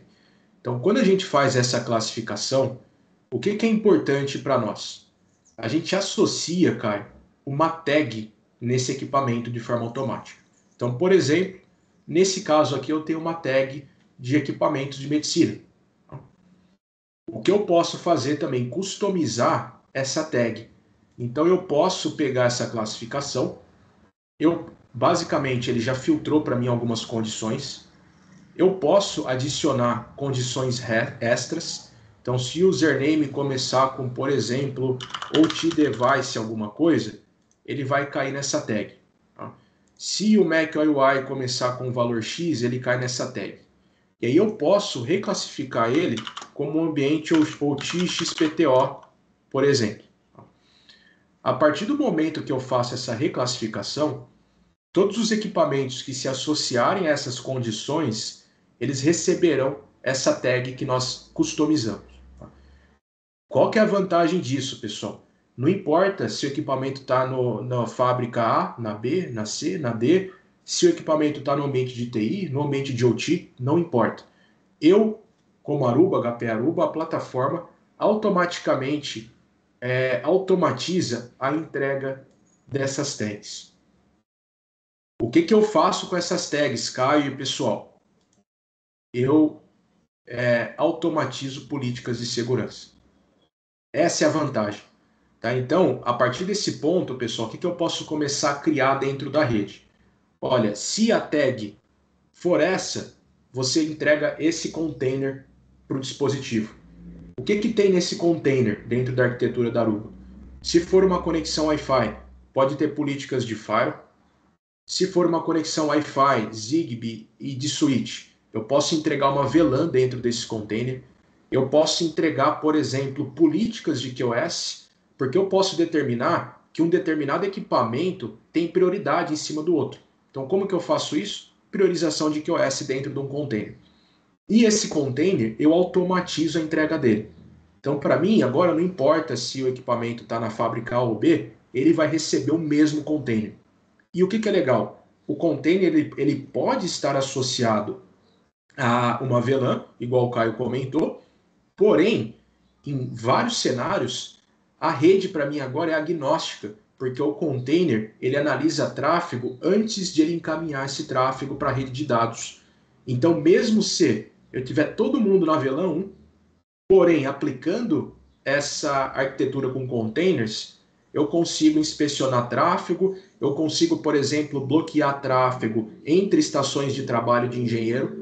Então, quando a gente faz essa classificação, o que é importante para nós? A gente associa, Caio, uma tag nesse equipamento de forma automática. Então, por exemplo, nesse caso aqui eu tenho uma tag de equipamentos de medicina. O que eu posso fazer também? Customizar essa tag. Então eu posso pegar essa classificação, basicamente ele já filtrou para mim algumas condições, eu posso adicionar condições extras. Então se o username começar com, por exemplo, OT device alguma coisa, ele vai cair nessa tag. Tá? Se o Mac UI começar com valor X, ele cai nessa tag. E aí eu posso reclassificar ele como um ambiente OT XPTO, por exemplo. A partir do momento que eu faço essa reclassificação, todos os equipamentos que se associarem a essas condições, eles receberão essa tag que nós customizamos. Qual que é a vantagem disso, pessoal? Não importa se o equipamento está na fábrica A, na B, na C, na D, se o equipamento está no ambiente de TI, no ambiente de OT, não importa. Eu, como Aruba, HP Aruba, a plataforma automaticamente automatiza a entrega dessas tags. O que eu faço com essas tags, Caio e pessoal? Eu automatizo políticas de segurança. Essa é a vantagem. Tá? Então, a partir desse ponto, pessoal, o que eu posso começar a criar dentro da rede? Olha, se a tag for essa, você entrega esse container para o dispositivo. O que tem nesse container dentro da arquitetura da Aruba? Se for uma conexão Wi-Fi, pode ter políticas de firewall. Se for uma conexão Wi-Fi, Zigbee e de switch, eu posso entregar uma VLAN dentro desse container. Eu posso entregar, por exemplo, políticas de QoS, porque eu posso determinar que um determinado equipamento tem prioridade em cima do outro. Então, como que eu faço isso? Priorização de QoS dentro de um container. E esse container, eu automatizo a entrega dele. Então, para mim, agora não importa se o equipamento está na fábrica A ou B, ele vai receber o mesmo container. E o que é legal? O container ele pode estar associado a uma VLAN, igual o Caio comentou, porém, em vários cenários, a rede para mim agora é agnóstica, porque o container ele analisa tráfego antes de ele encaminhar esse tráfego para a rede de dados. Então, mesmo se eu tiver todo mundo na VLAN 1, porém, aplicando essa arquitetura com containers, eu consigo inspecionar tráfego, eu consigo, por exemplo, bloquear tráfego entre estações de trabalho de engenheiro,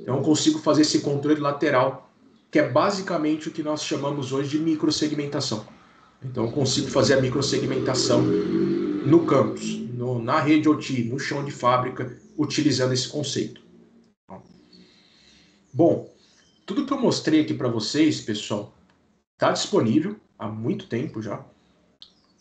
então eu consigo fazer esse controle lateral, que é basicamente o que nós chamamos hoje de microsegmentação. Então eu consigo fazer a microsegmentação no campus, na rede OT, no chão de fábrica, utilizando esse conceito. Bom, tudo que eu mostrei aqui para vocês, pessoal, está disponível há muito tempo já.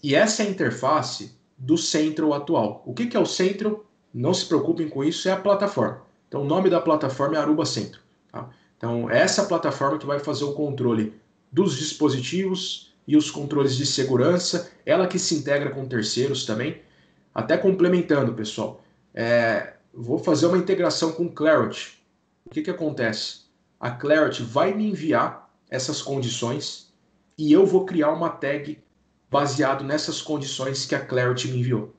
E essa é a interface do Central atual. O que é o Central? Não se preocupem com isso, é a plataforma. Então o nome da plataforma é Aruba Central. Tá? Então essa plataforma que vai fazer o controle dos dispositivos e os controles de segurança, ela que se integra com terceiros também. Até complementando, pessoal, vou fazer uma integração com Clarity. O que acontece? A Clarity vai me enviar essas condições e eu vou criar uma tag baseado nessas condições que a Clarity me enviou.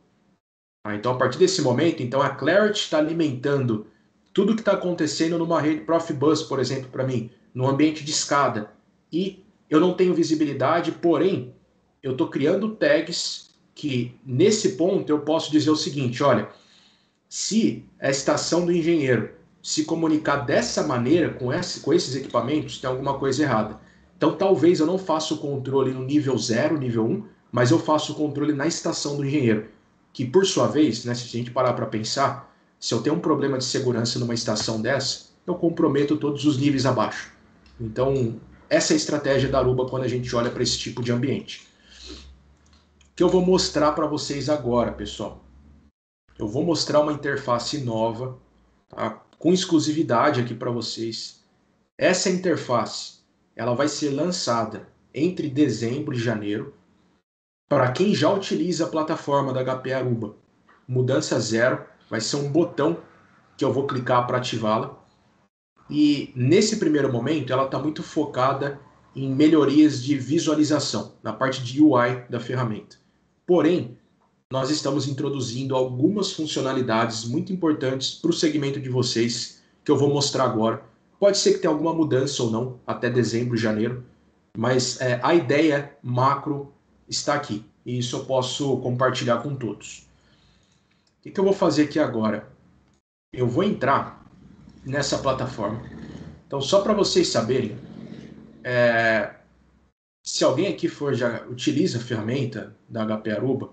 Então, a partir desse momento, então a Clarity está alimentando tudo que está acontecendo numa rede Profibus, por exemplo, para mim, no ambiente de escada. E eu não tenho visibilidade, porém, eu estou criando tags que, nesse ponto, eu posso dizer o seguinte, olha, se a estação do engenheiro se comunicar dessa maneira, com esses equipamentos, tem alguma coisa errada. Então, talvez eu não faça o controle no nível 0, nível 1, mas eu faço o controle na estação do engenheiro. Que, por sua vez, né, se a gente parar para pensar, se eu tenho um problema de segurança numa estação dessa, eu comprometo todos os níveis abaixo. Então, essa é a estratégia da Aruba quando a gente olha para esse tipo de ambiente. O que eu vou mostrar para vocês agora, pessoal? Eu vou mostrar uma interface nova, tá? Com exclusividade aqui para vocês. Essa interface ela vai ser lançada entre dezembro e janeiro para quem já utiliza a plataforma da HP Aruba. Mudança zero, vai ser um botão que eu vou clicar para ativá-la. E nesse primeiro momento ela está muito focada em melhorias de visualização, na parte de UI da ferramenta. Porém, nós estamos introduzindo algumas funcionalidades muito importantes para o segmento de vocês, que eu vou mostrar agora. Pode ser que tenha alguma mudança ou não, até dezembro, janeiro, mas a ideia macro está aqui, e isso eu posso compartilhar com todos. O que eu vou fazer aqui agora? Eu vou entrar nessa plataforma. Então, só para vocês saberem, se alguém aqui já utiliza a ferramenta da HP Aruba,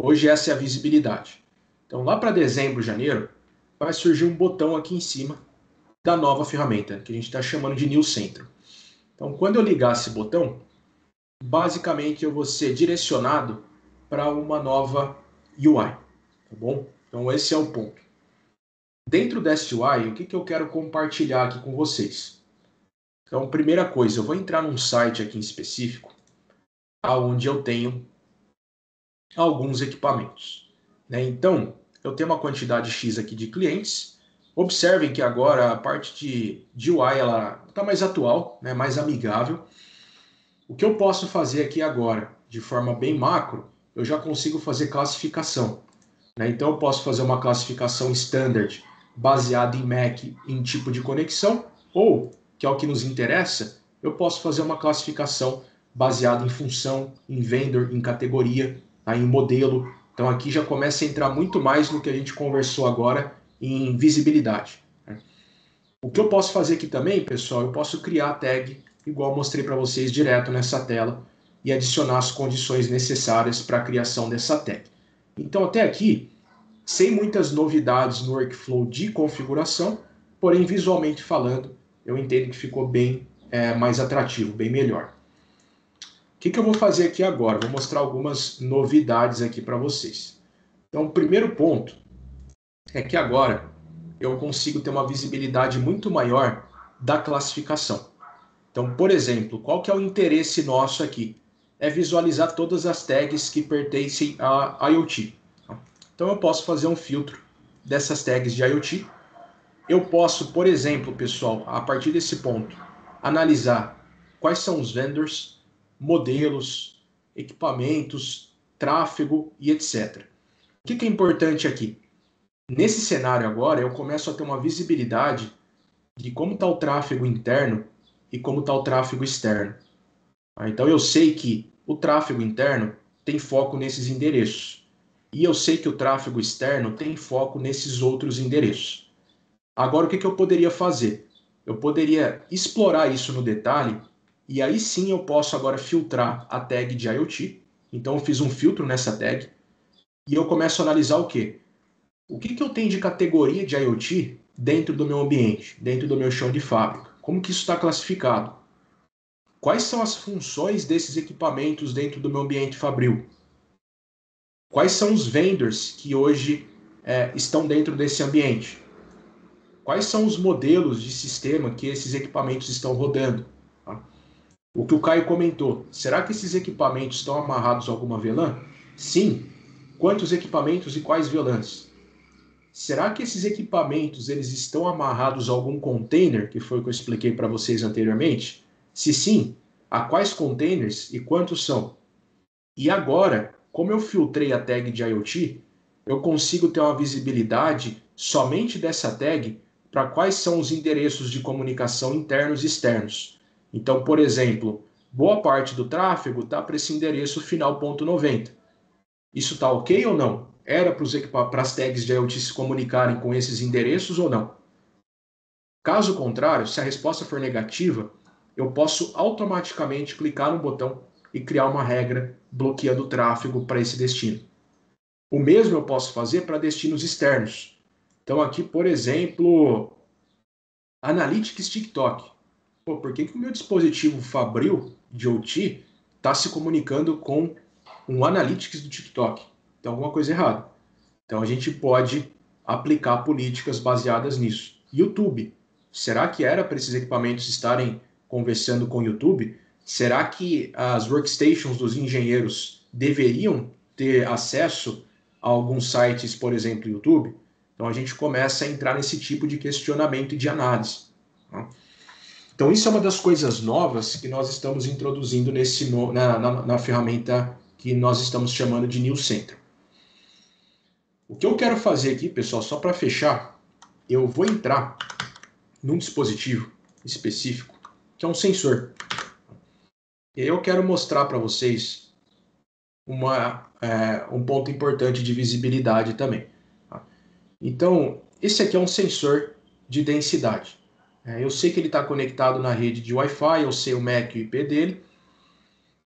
hoje essa é a visibilidade. Então, lá para dezembro, janeiro, vai surgir um botão aqui em cima da nova ferramenta, que a gente está chamando de New Central. Então, quando eu ligar esse botão, basicamente eu vou ser direcionado para uma nova UI, tá bom? Então esse é o ponto. Dentro dessa UI, o que eu quero compartilhar aqui com vocês? Então, primeira coisa, eu vou entrar num site aqui em específico, onde eu tenho alguns equipamentos, né? Então, eu tenho uma quantidade X aqui de clientes. Observem que agora a parte de UI ela está mais atual, né? Mais amigável. O que eu posso fazer aqui agora, de forma bem macro, eu já consigo fazer classificação, né? Então, eu posso fazer uma classificação standard baseada em MAC em tipo de conexão, ou, que é o que nos interessa, eu posso fazer uma classificação baseada em função, em vendor, em categoria, tá? Em modelo. Então aqui já começa a entrar muito mais no que a gente conversou agora em visibilidade, né? O que eu posso fazer aqui também, pessoal, eu posso criar a tag, igual eu mostrei para vocês direto nessa tela, e adicionar as condições necessárias para a criação dessa tag. Então até aqui, sem muitas novidades no workflow de configuração, porém visualmente falando, eu entendo que ficou bem mais atrativo, bem melhor. O que eu vou fazer aqui agora? Vou mostrar algumas novidades aqui para vocês. Então, o primeiro ponto é que agora eu consigo ter uma visibilidade muito maior da classificação. Então, por exemplo, qual que é o interesse nosso aqui? É visualizar todas as tags que pertencem a IoT. Então, eu posso fazer um filtro dessas tags de IoT. Eu posso, por exemplo, pessoal, a partir desse ponto, analisar quais são os vendors, modelos, equipamentos, tráfego e etc. O que é importante aqui? Nesse cenário agora, eu começo a ter uma visibilidade de como está o tráfego interno e como está o tráfego externo. Então eu sei que o tráfego interno tem foco nesses endereços. E eu sei que o tráfego externo tem foco nesses outros endereços. Agora, o que eu poderia fazer? Eu poderia explorar isso no detalhe, e aí sim eu posso agora filtrar a tag de IoT. Então eu fiz um filtro nessa tag, e eu começo a analisar o quê? O que eu tenho de categoria de IoT dentro do meu ambiente, dentro do meu chão de fábrica? Como que isso está classificado? Quais são as funções desses equipamentos dentro do meu ambiente fabril? Quais são os vendors que hoje estão dentro desse ambiente? Quais são os modelos de sistema que esses equipamentos estão rodando? O que o Caio comentou, será que esses equipamentos estão amarrados a alguma VLAN? Sim. Quantos equipamentos e quais VLANs? Será que esses equipamentos eles estão amarrados a algum container, que foi o que eu expliquei para vocês anteriormente? Se sim, a quais containers e quantos são? E agora, como eu filtrei a tag de IoT, eu consigo ter uma visibilidade somente dessa tag para quais são os endereços de comunicação internos e externos. Então, por exemplo, boa parte do tráfego está para esse endereço final .90. Isso está ok ou não? Era para as tags de IoT se comunicarem com esses endereços ou não? Caso contrário, se a resposta for negativa, eu posso automaticamente clicar no botão e criar uma regra bloqueando o tráfego para esse destino. O mesmo eu posso fazer para destinos externos. Então aqui, por exemplo, Analytics TikTok. Por que o meu dispositivo Fabril de OT está se comunicando com um Analytics do TikTok? Tem alguma coisa errada. Então a gente pode aplicar políticas baseadas nisso. YouTube. Será que era para esses equipamentos estarem conversando com o YouTube? Será que as workstations dos engenheiros deveriam ter acesso a alguns sites, por exemplo, YouTube? Então a gente começa a entrar nesse tipo de questionamento e de análise. Então isso é uma das coisas novas que nós estamos introduzindo na ferramenta que nós estamos chamando de New Center. O que eu quero fazer aqui, pessoal, só para fechar, eu vou entrar num dispositivo específico, que é um sensor. E eu quero mostrar para vocês um ponto importante de visibilidade também. Então, esse aqui é um sensor de densidade. Eu sei que ele está conectado na rede de Wi-Fi, eu sei o MAC e o IP dele,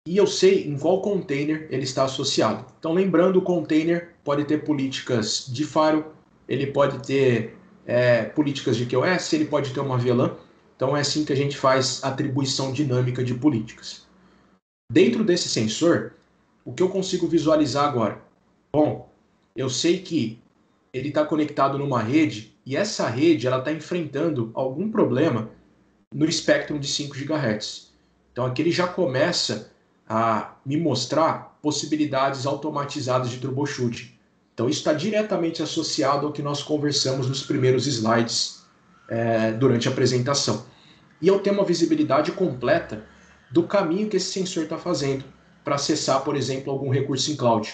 e eu sei em qual container ele está associado. Então, lembrando, o container pode ter políticas de firewall, ele pode ter políticas de QoS, ele pode ter uma VLAN. Então, é assim que a gente faz atribuição dinâmica de políticas. Dentro desse sensor, o que eu consigo visualizar agora? Bom, eu sei que ele está conectado numa rede e essa rede ela está enfrentando algum problema no espectro de 5 GHz. Então aqui ele já começa a me mostrar possibilidades automatizadas de troubleshooting. Então isso está diretamente associado ao que nós conversamos nos primeiros slides durante a apresentação. E eu tenho uma visibilidade completa do caminho que esse sensor está fazendo para acessar, por exemplo, algum recurso em cloud.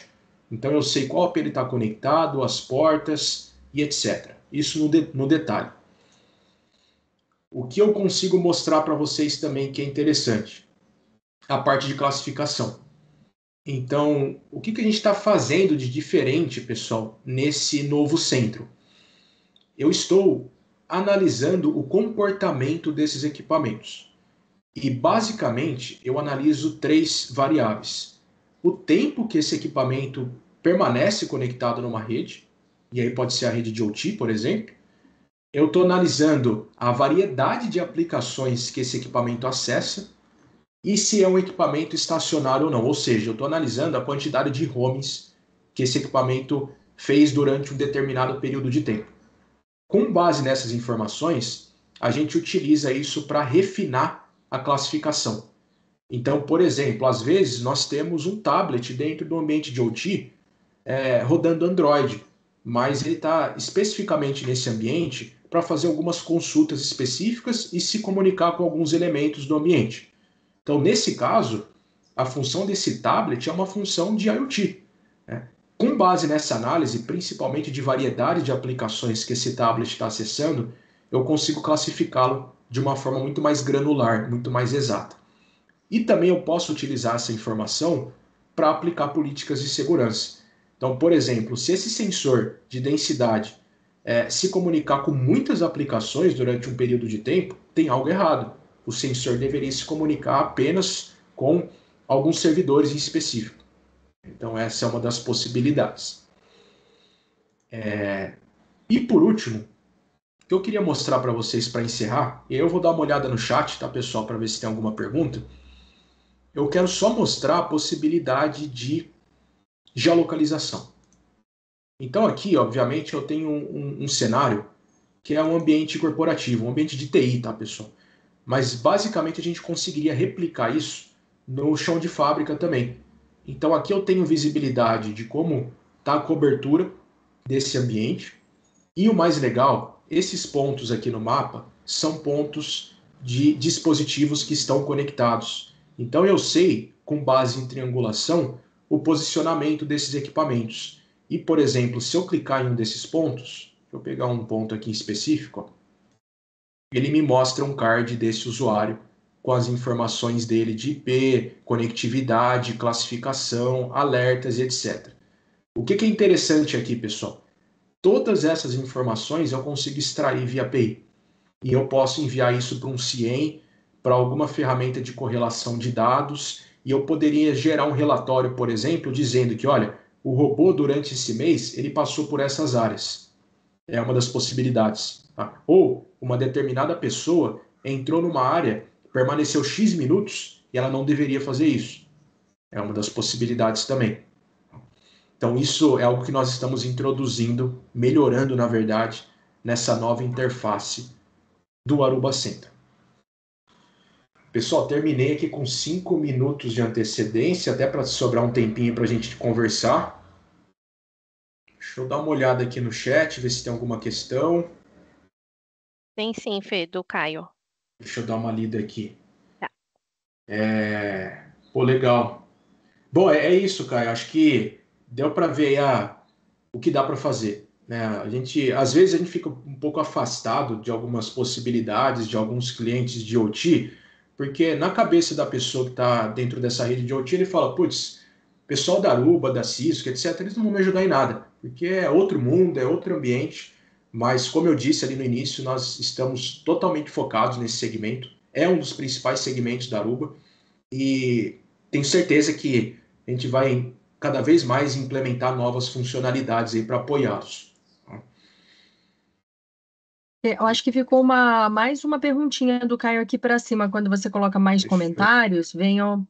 Então eu sei qual AP ele está conectado, as portas e etc. Isso no detalhe. O que eu consigo mostrar para vocês também que é interessante? A parte de classificação. Então, o que a gente está fazendo de diferente, pessoal, nesse novo centro? Eu estou analisando o comportamento desses equipamentos. E, basicamente, eu analiso 3 variáveis. O tempo que esse equipamento permanece conectado numa rede, e aí pode ser a rede de OT, por exemplo. Eu estou analisando a variedade de aplicações que esse equipamento acessa e se é um equipamento estacionário ou não. Ou seja, eu estou analisando a quantidade de roamings que esse equipamento fez durante um determinado período de tempo. Com base nessas informações, a gente utiliza isso para refinar a classificação. Então, por exemplo, às vezes nós temos um tablet dentro do ambiente de OT rodando Android, mas ele está especificamente nesse ambiente para fazer algumas consultas específicas e se comunicar com alguns elementos do ambiente. Então, nesse caso, a função desse tablet é uma função de IoT. Né? Com base nessa análise, principalmente de variedade de aplicações que esse tablet está acessando, eu consigo classificá-lo de uma forma muito mais granular, muito mais exata. E também eu posso utilizar essa informação para aplicar políticas de segurança. Então, por exemplo, se esse sensor de densidade se comunicar com muitas aplicações durante um período de tempo, tem algo errado. O sensor deveria se comunicar apenas com alguns servidores em específico. Então, essa é uma das possibilidades. E por último, o que eu queria mostrar para vocês para encerrar, e aí eu vou dar uma olhada no chat, tá, pessoal, para ver se tem alguma pergunta. Eu quero só mostrar a possibilidade de geolocalização. Então aqui, obviamente, eu tenho um cenário que é um ambiente corporativo, um ambiente de TI, tá, pessoal? Mas basicamente a gente conseguiria replicar isso no chão de fábrica também. Então aqui eu tenho visibilidade de como está a cobertura desse ambiente. E o mais legal, esses pontos aqui no mapa são pontos de dispositivos que estão conectados. Então eu sei, com base em triangulação, o posicionamento desses equipamentos. E, por exemplo, se eu clicar em um desses pontos, deixa eu pegar um ponto aqui em específico, ó, ele me mostra um card desse usuário com as informações dele de IP, conectividade, classificação, alertas, etc. O que é interessante aqui, pessoal? Todas essas informações eu consigo extrair via API. E eu posso enviar isso para um CIEM, para alguma ferramenta de correlação de dados, e eu poderia gerar um relatório, por exemplo, dizendo que, olha, o robô durante esse mês, ele passou por essas áreas. É uma das possibilidades. Tá? Ou uma determinada pessoa entrou numa área, permaneceu X minutos e ela não deveria fazer isso. É uma das possibilidades também. Então, isso é algo que nós estamos introduzindo, melhorando, na verdade, nessa nova interface do Aruba Center. Pessoal, terminei aqui com 5 minutos de antecedência, até para sobrar um tempinho para a gente conversar. Deixa eu dar uma olhada aqui no chat, ver se tem alguma questão. Tem sim, Fê, do Caio. Deixa eu dar uma lida aqui. Tá. Pô, legal. Bom, é isso, Caio. Acho que deu para ver o que dá para fazer. Né? Às vezes a gente fica um pouco afastado de algumas possibilidades, de alguns clientes de OT, porque na cabeça da pessoa que está dentro dessa rede de OT, ele fala, putz, pessoal da Aruba, da Cisco, etc., eles não vão me ajudar em nada, porque é outro mundo, é outro ambiente, mas como eu disse ali no início, nós estamos totalmente focados nesse segmento, é um dos principais segmentos da Aruba, e tenho certeza que a gente vai cada vez mais implementar novas funcionalidades aí para apoiá-los. Eu acho que ficou mais uma perguntinha do Caio aqui para cima. Quando você coloca mais comentários, venham.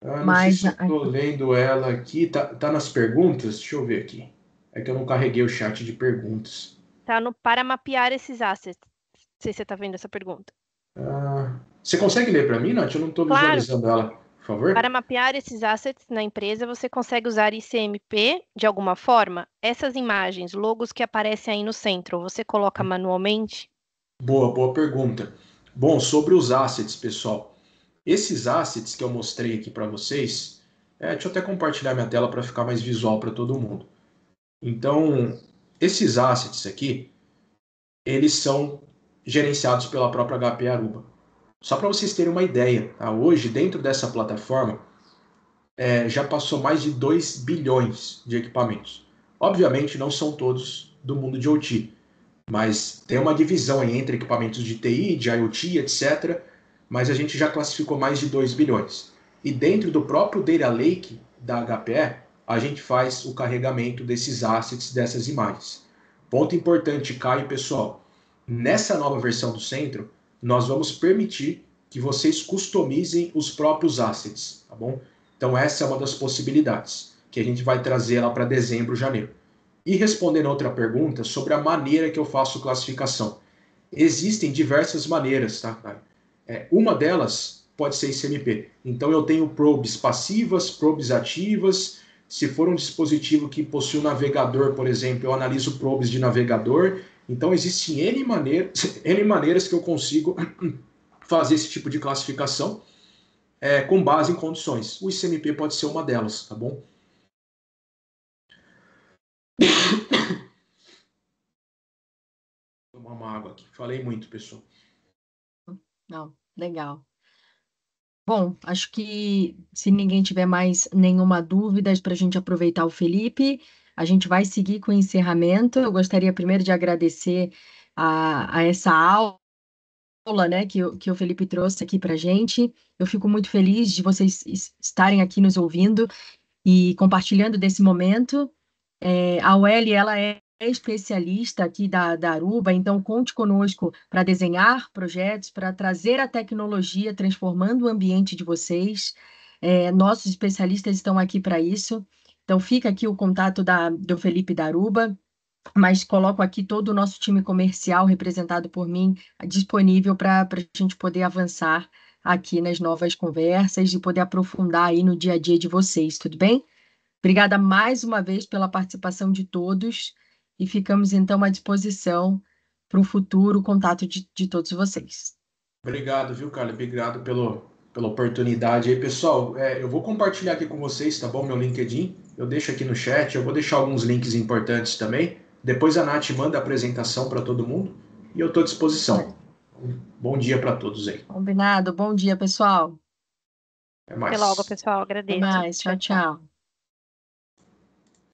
Não sei Mas se eu estou lendo ela aqui. Tá nas perguntas? Deixa eu ver aqui. É que eu não carreguei o chat de perguntas. Tá no para mapear esses assets. Não sei se você tá vendo essa pergunta. Você consegue ler para mim, Nath? Eu não estou Claro, visualizando ela, por favor. para mapear esses assets na empresa, você consegue usar ICMP de alguma forma? Essas imagens, logos que aparecem aí no centro, você coloca manualmente? Boa pergunta. Bom, sobre os assets, pessoal. Esses assets que eu mostrei aqui para vocês, deixa eu até compartilhar minha tela para ficar mais visual para todo mundo. Então, esses assets aqui, eles são gerenciados pela própria HP Aruba. Só para vocês terem uma ideia, tá? Hoje, dentro dessa plataforma, já passou mais de 2 bilhões de equipamentos. Obviamente, não são todos do mundo de OT, mas tem uma divisão aí entre equipamentos de TI, de IoT, etc. Mas a gente já classificou mais de 2 bilhões. E dentro do próprio Data Lake da HPE, a gente faz o carregamento desses assets, dessas imagens. Ponto importante, Caio, pessoal. Nessa nova versão do centro, nós vamos permitir que vocês customizem os próprios assets, tá bom? Então essa é uma das possibilidades, que a gente vai trazer lá para dezembro, janeiro. E respondendo a outra pergunta sobre a maneira que eu faço classificação. Existem diversas maneiras, tá? Uma delas pode ser ICMP. Então eu tenho probes passivas, probes ativas. Se for um dispositivo que possui um navegador, por exemplo, eu analiso probes de navegador. Então existem N maneiras que eu consigo fazer esse tipo de classificação com base em condições. O ICMP pode ser uma delas, tá bom? Vou tomar uma água aqui. Falei muito, pessoal. não, legal. Bom, acho que se ninguém tiver mais nenhuma dúvida para a gente aproveitar o Felipe, a gente vai seguir com o encerramento. Eu gostaria primeiro de agradecer a essa aula, né, que o Felipe trouxe aqui para a gente. Eu fico muito feliz de vocês estarem aqui nos ouvindo e compartilhando desse momento. A UEL, ela é especialista aqui da Aruba, então conte conosco para desenhar projetos, para trazer a tecnologia, transformando o ambiente de vocês. Nossos especialistas estão aqui para isso. Então fica aqui o contato do Felipe da Aruba, mas coloco aqui todo o nosso time comercial, representado por mim, disponível para a gente poder avançar aqui nas novas conversas e poder aprofundar aí no dia a dia de vocês, tudo bem? Obrigada mais uma vez pela participação de todos e ficamos então à disposição para um futuro contato de todos vocês. Obrigado, viu, Carla? Obrigado pela oportunidade aí, pessoal. Eu vou compartilhar aqui com vocês, tá bom? Meu LinkedIn. Eu deixo aqui no chat. Eu vou deixar alguns links importantes também. Depois a Nath manda a apresentação para todo mundo e eu estou à disposição. Bom dia para todos aí. Combinado. Bom dia, pessoal. Até Até mais. logo, pessoal. Até Agradeço. mais. Tchau, tchau.